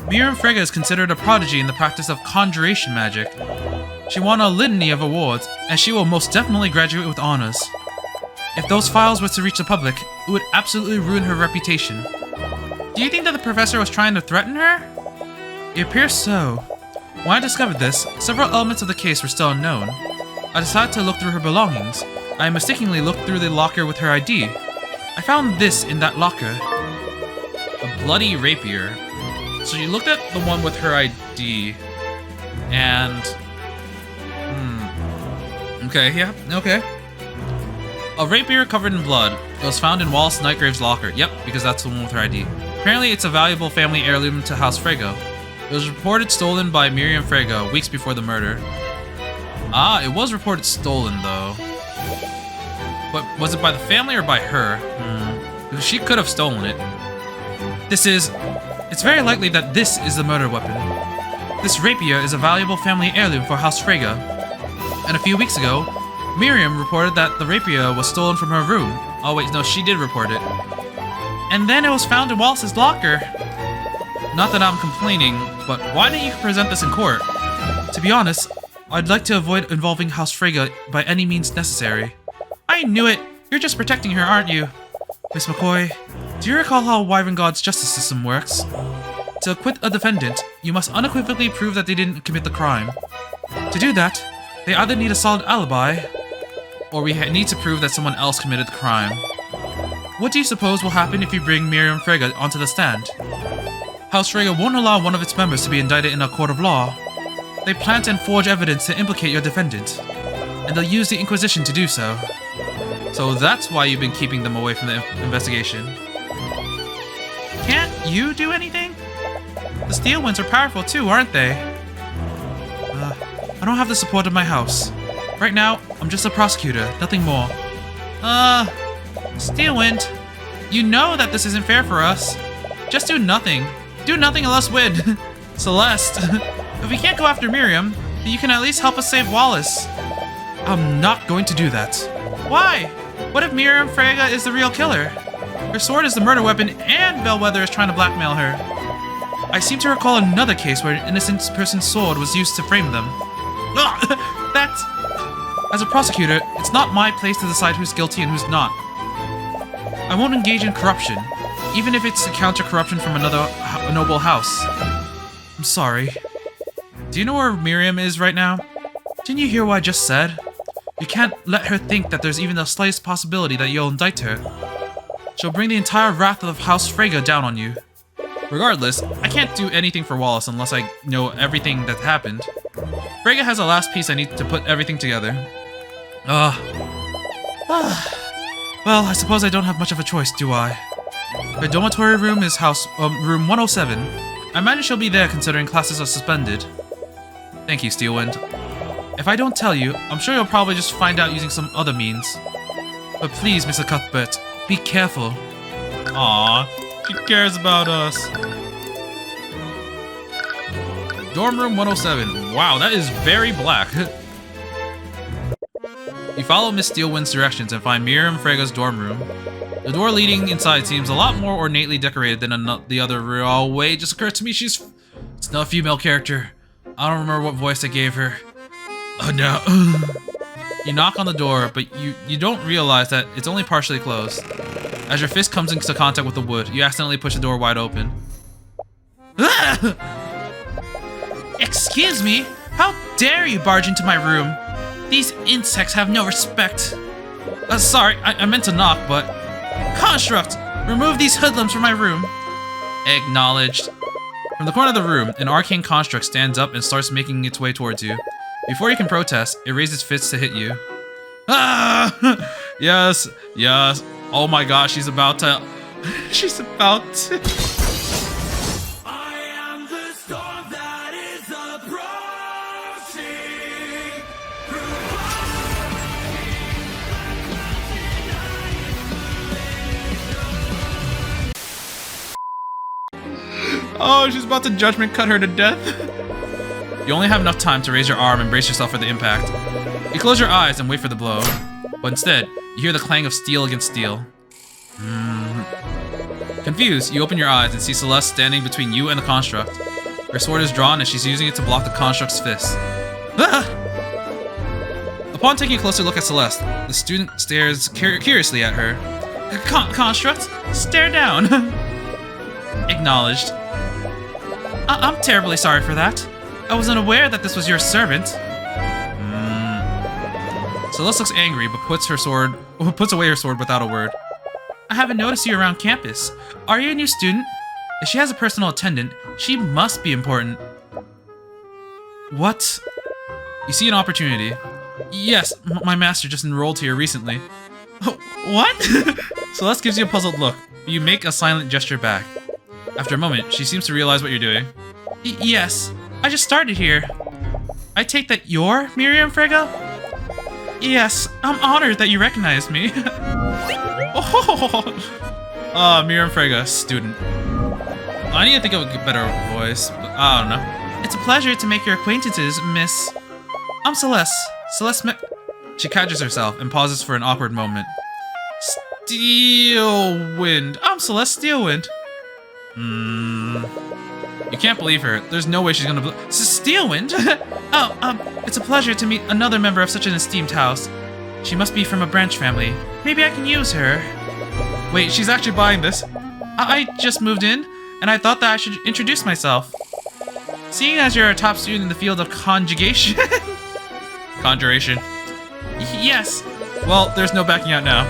Miriam Frega is considered a prodigy in the practice of conjuration magic. She won a litany of awards, and she will most definitely graduate with honors. If those files were to reach the public, it would absolutely ruin her reputation. Do you think that the professor was trying to threaten her? It appears so. When I discovered this, several elements of the case were still unknown. I decided to look through her belongings. I mistakenly looked through the locker with her ID. I found this in that locker. A bloody rapier. So you looked at the one with her ID, and... Okay, yeah, okay. A rapier covered in blood. It was found in Wallace Nightgrave's locker. Yep, because that's the one with her ID. Apparently, it's a valuable family heirloom to House Frega. It was reported stolen by Miriam Frega weeks before the murder. Ah, it was reported stolen, though. But was it by the family or by her? Because she could have stolen it. It's very likely that this is the murder weapon. This rapier is a valuable family heirloom for House Frega. And a few weeks ago, Miriam reported that the rapier was stolen from her room. Oh wait, no, she did report it. And then it was found in Wallace's locker. Not that I'm complaining, but why didn't you present this in court? To be honest, I'd like to avoid involving House Frega by any means necessary. I knew it! You're just protecting her, aren't you? Miss McCoy, do you recall how Wyvern God's justice system works? To acquit a defendant, you must unequivocally prove that they didn't commit the crime. To do that, they either need a solid alibi, or we need to prove that someone else committed the crime. What do you suppose will happen if you bring Miriam Frega onto the stand? House Frega won't allow one of its members to be indicted in a court of law. They plant and forge evidence to implicate your defendant, and they'll use the Inquisition to do so. So that's why you've been keeping them away from the investigation. Can't you do anything? The Steelwinds are powerful too, aren't they? I don't have the support of my house. Right now, I'm just a prosecutor, nothing more. Steelwind, you know that this isn't fair for us. Just do nothing. Do nothing and let's win. Celeste, if we can't go after Miriam, then you can at least help us save Wallace. I'm not going to do that. Why? What if Miriam Frega is the real killer? Her sword is the murder weapon and Bellwether is trying to blackmail her. I seem to recall another case where an innocent person's sword was used to frame them. That's... As a prosecutor, it's not my place to decide who's guilty and who's not. I won't engage in corruption, even if it's to counter corruption from another noble house. I'm sorry. Do you know where Miriam is right now? Didn't you hear what I just said? You can't let her think that there's even the slightest possibility that you'll indict her. She'll bring the entire wrath of House Frege down on you. Regardless, I can't do anything for Wallace unless I know everything that happened. Frege has the last piece I need to put everything together. Well, I suppose I don't have much of a choice, do I? The dormitory room is room 107. I imagine she'll be there considering classes are suspended. Thank you, Steelwind. If I don't tell you, I'm sure you'll probably just find out using some other means. But please, Mr. Cuthbert, be careful. Aww, she cares about us. Dorm room 107. Wow, that is very black. You follow Miss Steelwind's directions and find Miriam Frege's dorm room. The door leading inside seems a lot more ornately decorated than the other room. Oh wait, it just occurred to me it's not a female character. I don't remember what voice I gave her. Oh no. You knock on the door, but you don't realize that it's only partially closed. As your fist comes into contact with the wood, you accidentally push the door wide open. Excuse me? How dare you barge into my room? These insects have no respect. Sorry, I meant to knock, but... Construct! Remove these hoodlums from my room. Acknowledged. From the corner of the room, an arcane construct stands up and starts making its way towards you. Before you can protest, it raises fists to hit you. Ah! Yes, yes. Oh my gosh, she's about to... She's about to... I am the storm that is approaching. Oh, she's about to judgment cut her to death. You only have enough time to raise your arm and brace yourself for the impact. You close your eyes and wait for the blow, but instead, you hear the clang of steel against steel. Confused, you open your eyes and see Celeste standing between you and the construct. Her sword is drawn and she's using it to block the construct's fist. Ah! Upon taking a closer look at Celeste, the student stares curiously at her. Construct, stare down. Acknowledged. I'm terribly sorry for that. I wasn't aware that this was your servant. Celeste looks angry, but puts away her sword without a word. I haven't noticed you around campus. Are you a new student? If she has a personal attendant, she must be important. What? You see an opportunity. Yes, my master just enrolled here recently. What? Celeste gives you a puzzled look. You make a silent gesture back. After a moment, she seems to realize what you're doing. Yes, I just started here. I take that you're Miriam Frege? Yes, I'm honored that you recognize me. Miriam Frege, student. I need to think of a better voice, but I don't know. It's a pleasure to make your acquaintances, Miss... I'm Celeste. She catches herself and pauses for an awkward moment. Steelwind. I'm Celeste Steelwind. You can't believe her. There's no way she's gonna Steelwind? It's a pleasure to meet another member of such an esteemed house. She must be from a branch family. Maybe I can use her. Wait, she's actually buying this. I just moved in, and I thought that I should introduce myself. Seeing as you're a top student in the field of conjugation... Conjuration. Yes. Well, there's no backing out now.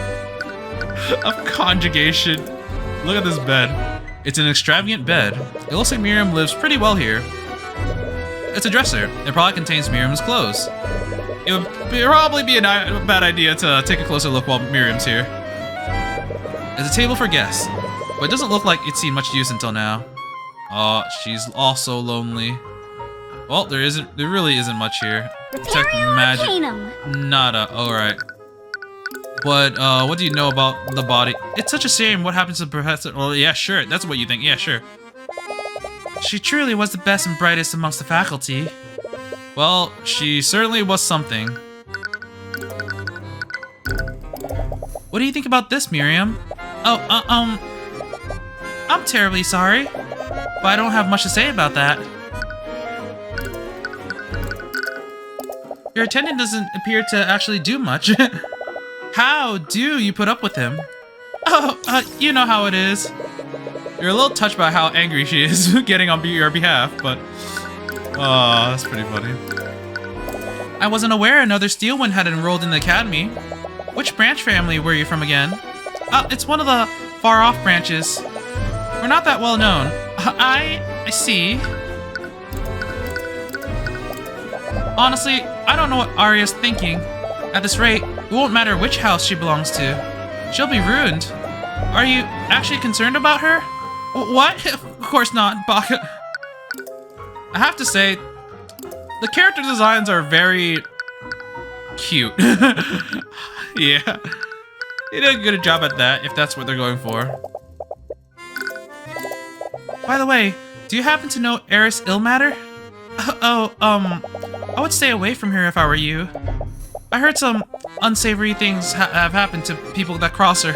Of conjugation. Look at this bed. It's an extravagant bed. It looks like Miriam lives pretty well here. It's a dresser. It probably contains Miriam's clothes. It would probably be a bad idea to take a closer look while Miriam's here. There's a table for guests, but it doesn't look like it's seen much use until now. Oh, she's also lonely. Well, there really isn't much here. Detect magic. Arcanum. Nada. Alright. But, what do you know about the body? It's such a shame what happens to Professor... Well, yeah, sure. That's what you think. Yeah, sure. She truly was the best and brightest amongst the faculty. Well, she certainly was something. What do you think about this, Miriam? Oh, I'm terribly sorry, but I don't have much to say about that. Your attendant doesn't appear to actually do much. How do you put up with him? Oh, you know how it is. You're a little touched by how angry she is getting on your behalf, but... Oh, that's pretty funny. I wasn't aware another Steelwind had enrolled in the academy. Which branch family were you from again? It's one of the far-off branches. We're not that well known. I see. Honestly, I don't know what Arya's thinking. At this rate, it won't matter which house she belongs to. She'll be ruined. Are you actually concerned about her? What? Of course not, Baka. I have to say, the character designs are very cute. Yeah. They did a good job at that, if that's what they're going for. By the way, do you happen to know Eris Ilmatter? I would stay away from her if I were you. I heard some unsavory things have happened to people that cross her.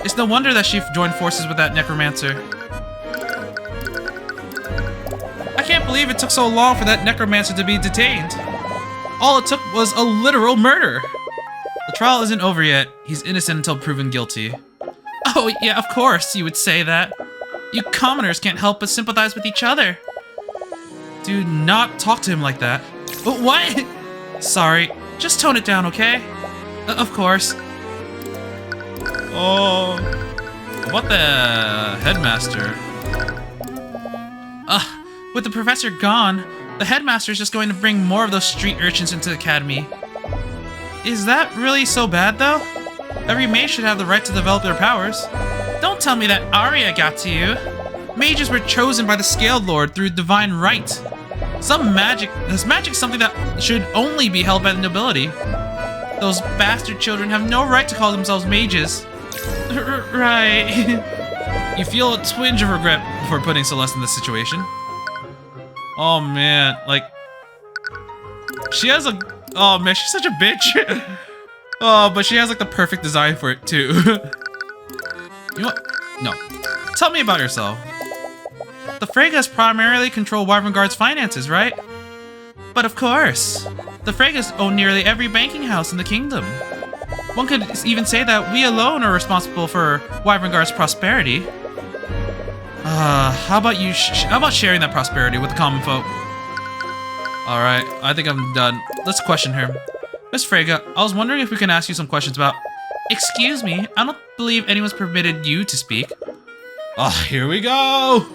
It's no wonder that she joined forces with that necromancer. I can't believe it took so long for that necromancer to be detained. All it took was a literal murder. The trial isn't over yet. He's innocent until proven guilty. Oh, yeah, of course you would say that. You commoners can't help but sympathize with each other. Do not talk to him like that. What? Sorry, just tone it down, okay? Of course. Oh, what the headmaster? With the professor gone, the headmaster is just going to bring more of those street urchins into the academy. Is that really so bad, though? Every mage should have the right to develop their powers. Don't tell me that Arya got to you. Mages were chosen by the Scaled Lord through divine right. This magic is something that should only be held by the nobility. Those bastard children have no right to call themselves mages. Right. You feel a twinge of regret for putting Celeste in this situation. Oh man, like, she has a, oh man, she's such a bitch. Oh, but she has like the perfect design for it too. You know what? No. Tell me about yourself. The Fregas primarily control Wyvern Guard's finances, right? But of course. The Fregas own nearly every banking house in the kingdom. One could even say that we alone are responsible for Wyvern Guard's prosperity. How about you? How about sharing that prosperity with the common folk? All right, I think I'm done. Let's question her. Miss Frega, I was wondering if we can ask you some questions about. Excuse me, I don't believe anyone's permitted you to speak. Oh, here we go.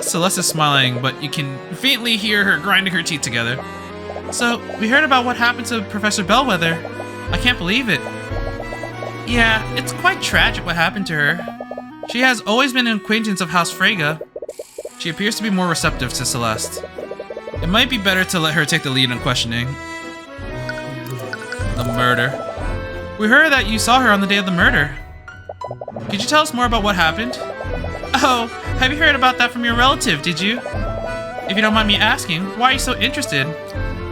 Celeste is smiling, but you can faintly hear her grinding her teeth together. So, we heard about what happened to Professor Bellwether. I can't believe it. Yeah, it's quite tragic what happened to her. She has always been an acquaintance of House Frega. She appears to be more receptive to Celeste. It might be better to let her take the lead in questioning. The murder. We heard that you saw her on the day of the murder. Could you tell us more about what happened? Oh, have you heard about that from your relative, did you? If you don't mind me asking, why are you so interested?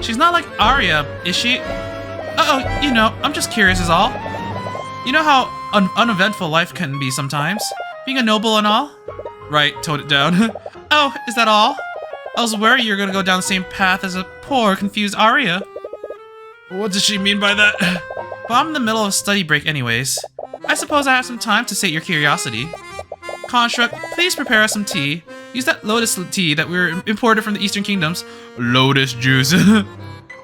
She's not like Arya, is she? Uh-oh, you know, I'm just curious is all. You know how uneventful life can be sometimes? Being a noble and all? Right, tone it down. Oh, is that all? I was worried you were gonna go down the same path as a poor, confused Arya. What does she mean by that? Well, I'm in the middle of a study break anyways. I suppose I have some time to sate your curiosity. Construct, please prepare us some tea. Use that lotus tea that we were imported from the Eastern Kingdoms. Lotus juice.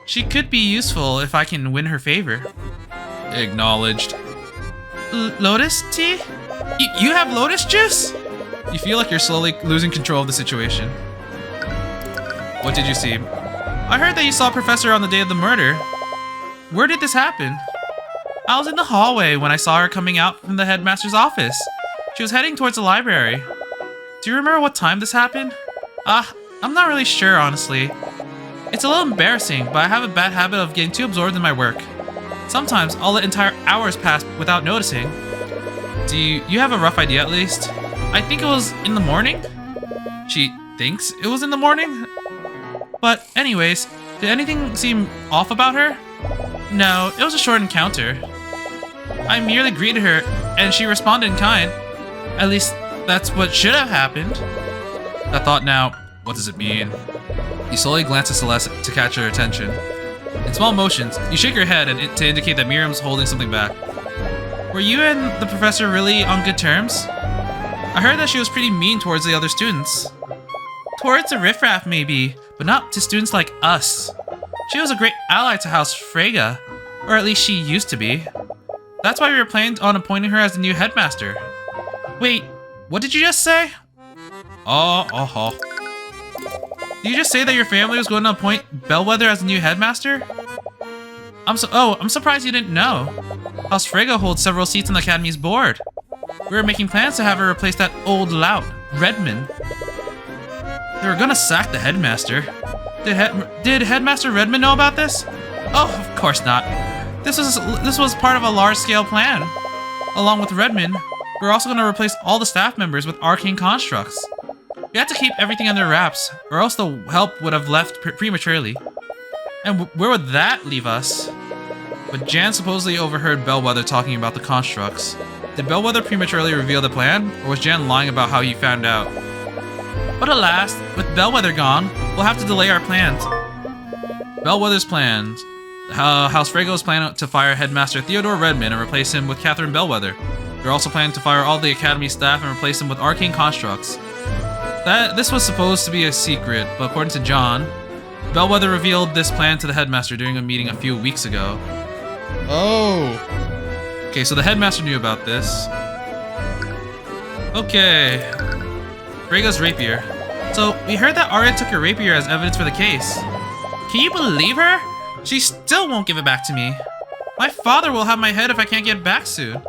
She could be useful if I can win her favor. Acknowledged. Lotus tea? You have lotus juice? You feel like you're slowly losing control of the situation. What did you see? I heard that you saw Professor on the day of the murder. Where did this happen? I was in the hallway when I saw her coming out from the headmaster's office. She was heading towards the library. Do you remember what time this happened? I'm not really sure, honestly. It's a little embarrassing, but I have a bad habit of getting too absorbed in my work. Sometimes I'll let entire hours pass without noticing. Do you have a rough idea at least? I think it was in the morning? She thinks it was in the morning? But anyways, did anything seem off about her? No, it was a short encounter. I merely greeted her, and she responded in kind. At least, that's what should have happened. That thought now, what does it mean? You slowly glance at Celeste to catch her attention. In small motions, you shake your head to indicate that Miriam's holding something back. Were you and the professor really on good terms? I heard that she was pretty mean towards the other students. Towards the riffraff, maybe, but not to students like us. She was a great ally to House Frege, or at least she used to be. That's why we were planning on appointing her as the new headmaster. Wait, what did you just say? Did you just say that your family was going to appoint Bellwether as the new headmaster? I'm surprised you didn't know. House Frege holds several seats on the Academy's board. We were making plans to have her replace that old lout, Redmond. They were gonna sack the headmaster. Did Headmaster Redmond know about this? Oh, of course not. This was part of a large-scale plan. Along with Redmond, we were also gonna replace all the staff members with arcane constructs. We had to keep everything under wraps, or else the help would have left prematurely. And where would that leave us? But Jan supposedly overheard Bellwether talking about the constructs. Did Bellwether prematurely reveal the plan, or was Jan lying about how he found out? But alas, with Bellwether gone, we'll have to delay our plans. Bellwether's plans. House Frege was planning to fire Headmaster Theodore Redmond and replace him with Catherine Bellwether. They're also planning to fire all the Academy staff and replace them with arcane constructs. This was supposed to be a secret, but according to John, Bellwether revealed this plan to the headmaster during a meeting a few weeks ago. Oh. Okay, so the headmaster knew about this. Okay. Frege's rapier. So, we heard that Arya took her rapier as evidence for the case. Can you believe her? She still won't give it back to me. My father will have my head if I can't get it back soon.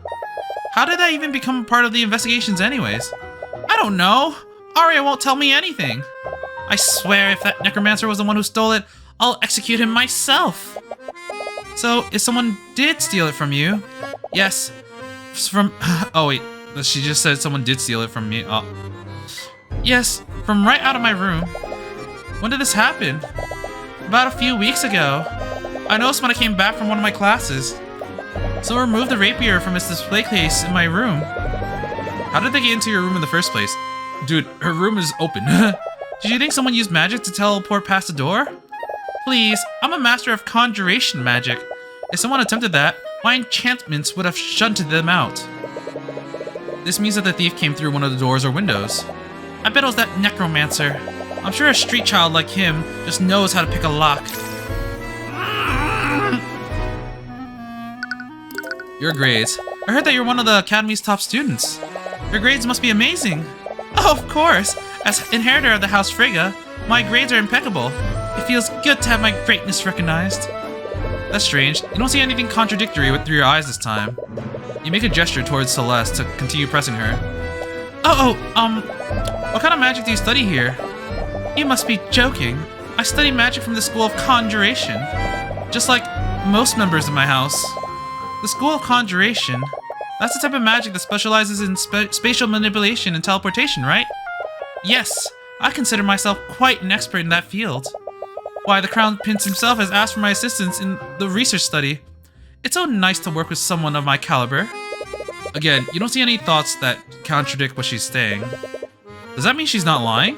How did that even become a part of the investigations anyways? I don't know. Arya won't tell me anything. I swear if that necromancer was the one who stole it, I'll execute him myself. So, if someone did steal it from you... Yes, from... Oh wait, she just said someone did steal it from me. Oh. Yes, from right out of my room. When did this happen? About a few weeks ago. I noticed when I came back from one of my classes. So I removed the rapier from its display case in my room. How did they get into your room in the first place? Dude, her room is open. Did you think someone used magic to teleport past the door? Please, I'm a master of conjuration magic. If someone attempted that, my enchantments would have shunted them out. This means that the thief came through one of the doors or windows. I bet it was that necromancer. I'm sure a street child like him just knows how to pick a lock. Your grades. I heard that you're one of the Academy's top students. Your grades must be amazing. Oh, of course. As inheritor of the House Frege, my grades are impeccable. It feels good to have my greatness recognized. That's strange. You don't see anything contradictory through your eyes this time. You make a gesture towards Celeste to continue pressing her. What kind of magic do you study here? You must be joking. I study magic from the School of Conjuration. Just like most members of my house. The School of Conjuration? That's the type of magic that specializes in spatial manipulation and teleportation, right? Yes, I consider myself quite an expert in that field. Why, the Crown Prince himself has asked for my assistance in the research study. It's so nice to work with someone of my caliber. Again, you don't see any thoughts that contradict what she's saying. Does that mean she's not lying?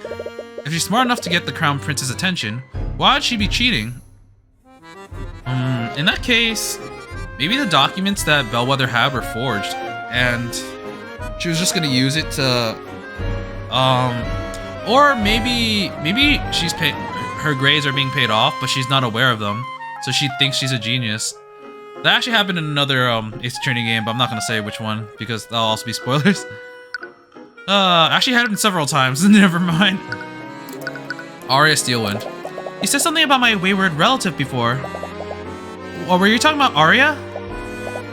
If she's smart enough to get the Crown Prince's attention, why would she be cheating? In that case, maybe the documents that Bellwether had were forged, and she was just gonna use it to, or maybe she's her grades are being paid off, but she's not aware of them, so she thinks she's a genius. That actually happened in another Ace Attorney game, but I'm not gonna say which one because that'll also be spoilers. Actually happened several times. Never mind. Arya Steelwind. You said something about my wayward relative before. Well, were you talking about Arya?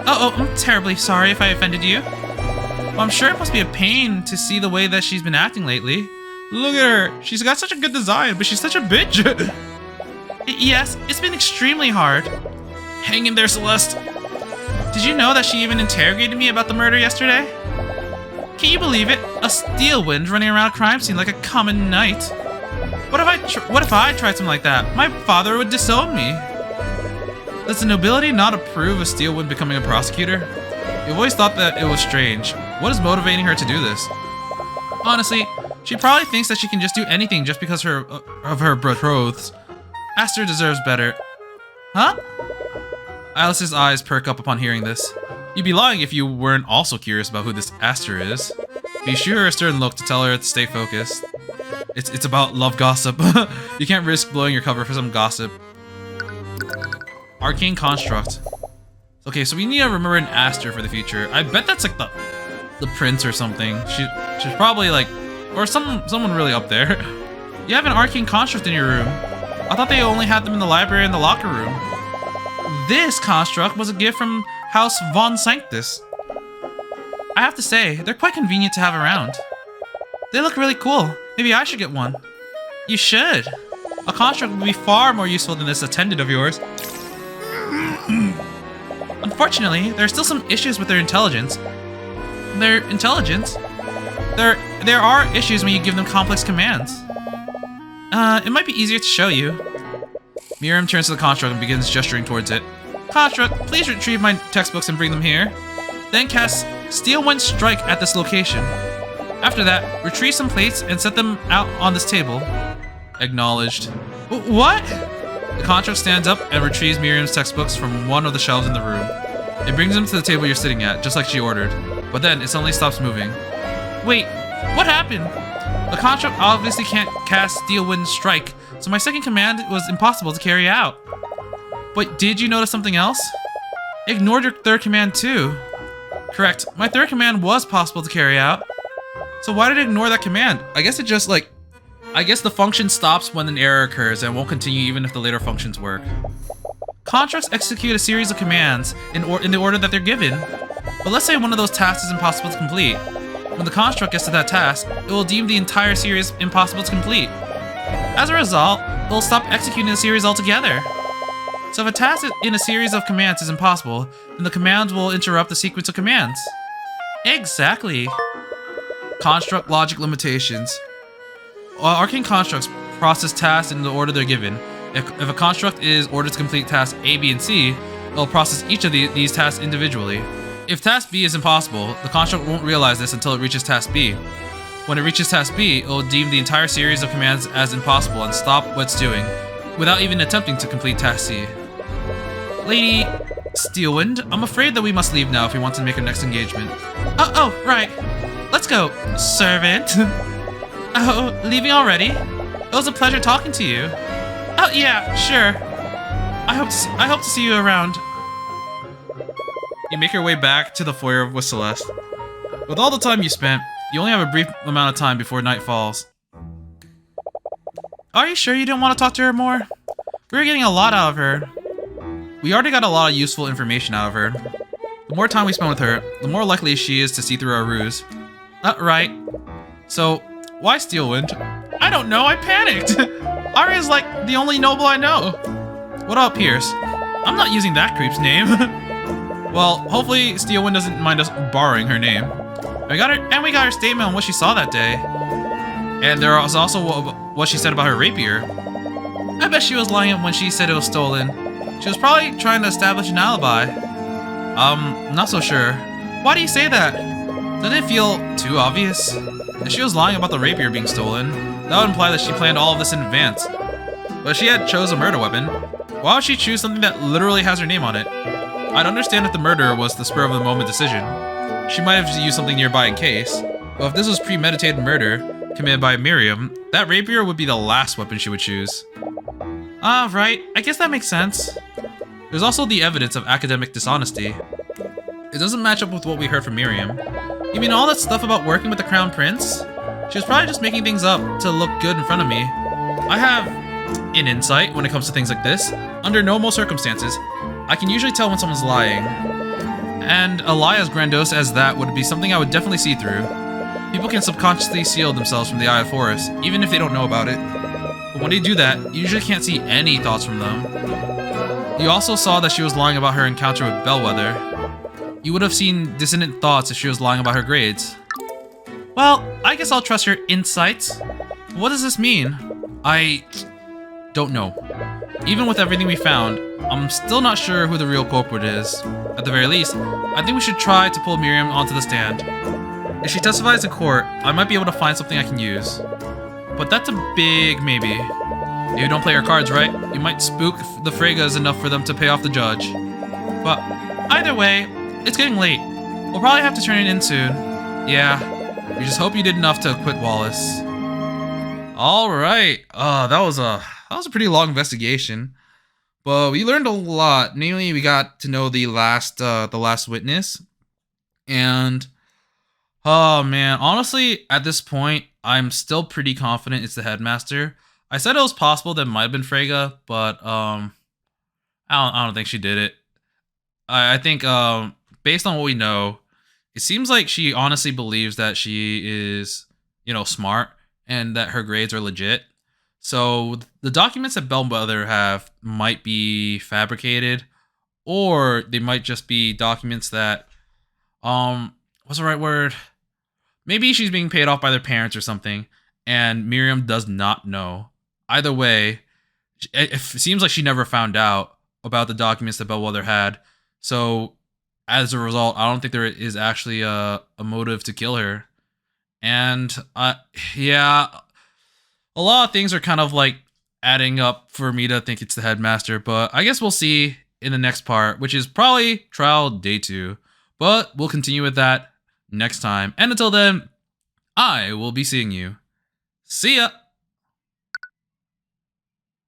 Oh, I'm terribly sorry if I offended you. Well, I'm sure it must be a pain to see the way that she's been acting lately. Look at her. She's got such a good design, but she's such a bitch. Yes, it's been extremely hard. Hang in there, Celeste. Did you know that she even interrogated me about the murder yesterday? Can you believe it? A Steelwind running around a crime scene like a common knight. What if I tried something like that? My father would disown me. Does the nobility not approve of Steelwind becoming a prosecutor? You've always thought that it was strange. What is motivating her to do this? Honestly, she probably thinks that she can just do anything just because of her betrothed. Aster deserves better. Huh? Alice's eyes perk up upon hearing this. You'd be lying if you weren't also curious about who this Aster is. Be sure a stern look to tell her to stay focused. It's about love gossip. You can't risk blowing your cover for some gossip. Arcane construct. Okay, so we need to remember an Aster for the future. I bet that's like the prince or something. She's probably like, or someone really up there. You have an arcane construct in your room. I thought they only had them in the library and the locker room. This construct was a gift from House Von Sanctus. I have to say, they're quite convenient to have around. They look really cool. Maybe I should get one. You should. A construct would be far more useful than this attendant of yours. Unfortunately, there are still some issues with their intelligence. Their intelligence? There are issues when you give them complex commands. It might be easier to show you. Miriam turns to the construct and begins gesturing towards it. Construct, please retrieve my textbooks and bring them here. Then cast Steel Wind Strike at this location. After that, retrieve some plates and set them out on this table. Acknowledged. What? The construct stands up and retrieves Miriam's textbooks from one of the shelves in the room. It brings them to the table you're sitting at, just like she ordered. But then it suddenly stops moving. Wait, what happened? The construct obviously can't cast Steel Wind Strike, so my second command was impossible to carry out. But did you notice something else? Ignored your third command too. Correct, my third command was possible to carry out. So why did it ignore that command? I guess it just I guess the function stops when an error occurs and won't continue even if the later functions work. Constructs execute a series of commands in the order that they're given. But let's say one of those tasks is impossible to complete. When the construct gets to that task, it will deem the entire series impossible to complete. As a result, it will stop executing the series altogether. So if a task in a series of commands is impossible, then the commands will interrupt the sequence of commands. Exactly. Construct logic limitations. Arcane constructs process tasks in the order they're given. If a construct is ordered to complete tasks A, B, and C, it will process each of these tasks individually. If task B is impossible, the construct won't realize this until it reaches task B. When it reaches task B, it will deem the entire series of commands as impossible and stop what it's doing, without even attempting to complete task C. Lady Steelwind, I'm afraid that we must leave now if we want to make our next engagement. Oh, right. Let's go, servant. Oh, leaving already? It was a pleasure talking to you. Oh, yeah, sure. I hope to see you around. You make your way back to the foyer with Celeste. With all the time you spent, you only have a brief amount of time before night falls. Are you sure you didn't want to talk to her more? We were getting a lot out of her. We already got a lot of useful information out of her. The more time we spend with her, the more likely she is to see through our ruse. Right. So, why Steelwind? I don't know, I panicked! Arya's like the only noble I know. What about Pierce? I'm not using that creep's name. Well, hopefully Steelwind doesn't mind us borrowing her name. We got her statement on what she saw that day. And there was also what she said about her rapier. I bet she was lying when she said it was stolen. She was probably trying to establish an alibi. Not so sure. Why do you say that? Doesn't it feel too obvious? If she was lying about the rapier being stolen, that would imply that she planned all of this in advance. But if she had chose a murder weapon, why would she choose something that literally has her name on it? I'd understand if the murder was the spur-of-the-moment decision. She might have used something nearby in case. But if this was premeditated murder, committed by Miriam, that rapier would be the last weapon she would choose. Right. I guess that makes sense. There's also the evidence of academic dishonesty. It doesn't match up with what we heard from Miriam. You mean all that stuff about working with the Crown Prince? She was probably just making things up to look good in front of me. I have an insight when it comes to things like this. Under normal circumstances, I can usually tell when someone's lying. And a lie as grandiose as that would be something I would definitely see through. People can subconsciously shield themselves from the eye of Horus, even if they don't know about it. But when they do that, you usually can't see any thoughts from them. You also saw that she was lying about her encounter with Bellwether. You would have seen dissonant thoughts if she was lying about her grades. Well, I guess I'll trust her insights. What does this mean? I don't know. Even with everything we found, I'm still not sure who the real culprit is. At the very least, I think we should try to pull Miriam onto the stand. If she testifies in court, I might be able to find something I can use. But that's a big maybe. If you don't play your cards right, you might spook the Fregas enough for them to pay off the judge. But either way, it's getting late. We'll probably have to turn it in soon. Yeah, we just hope you did enough to acquit Wallace. All right. That was a pretty long investigation, but we learned a lot. Namely, we got to know the last witness, and oh man, honestly, at this point, I'm still pretty confident it's the headmaster. I said it was possible that it might have been Frega, but I don't think she did it. I think based on what we know, it seems like she honestly believes that she is, smart and that her grades are legit. So the documents that Bellmother have might be fabricated, or they might just be documents that what's the right word? Maybe she's being paid off by their parents or something, and Miriam does not know. Either way, it seems like she never found out about the documents that Bellwether had. So, as a result, I don't think there is actually a motive to kill her. And, yeah, a lot of things are kind of like adding up for me to think it's the headmaster, but I guess we'll see in the next part, which is probably trial day 2. But we'll continue with that next time. And until then, I will be seeing you. See ya!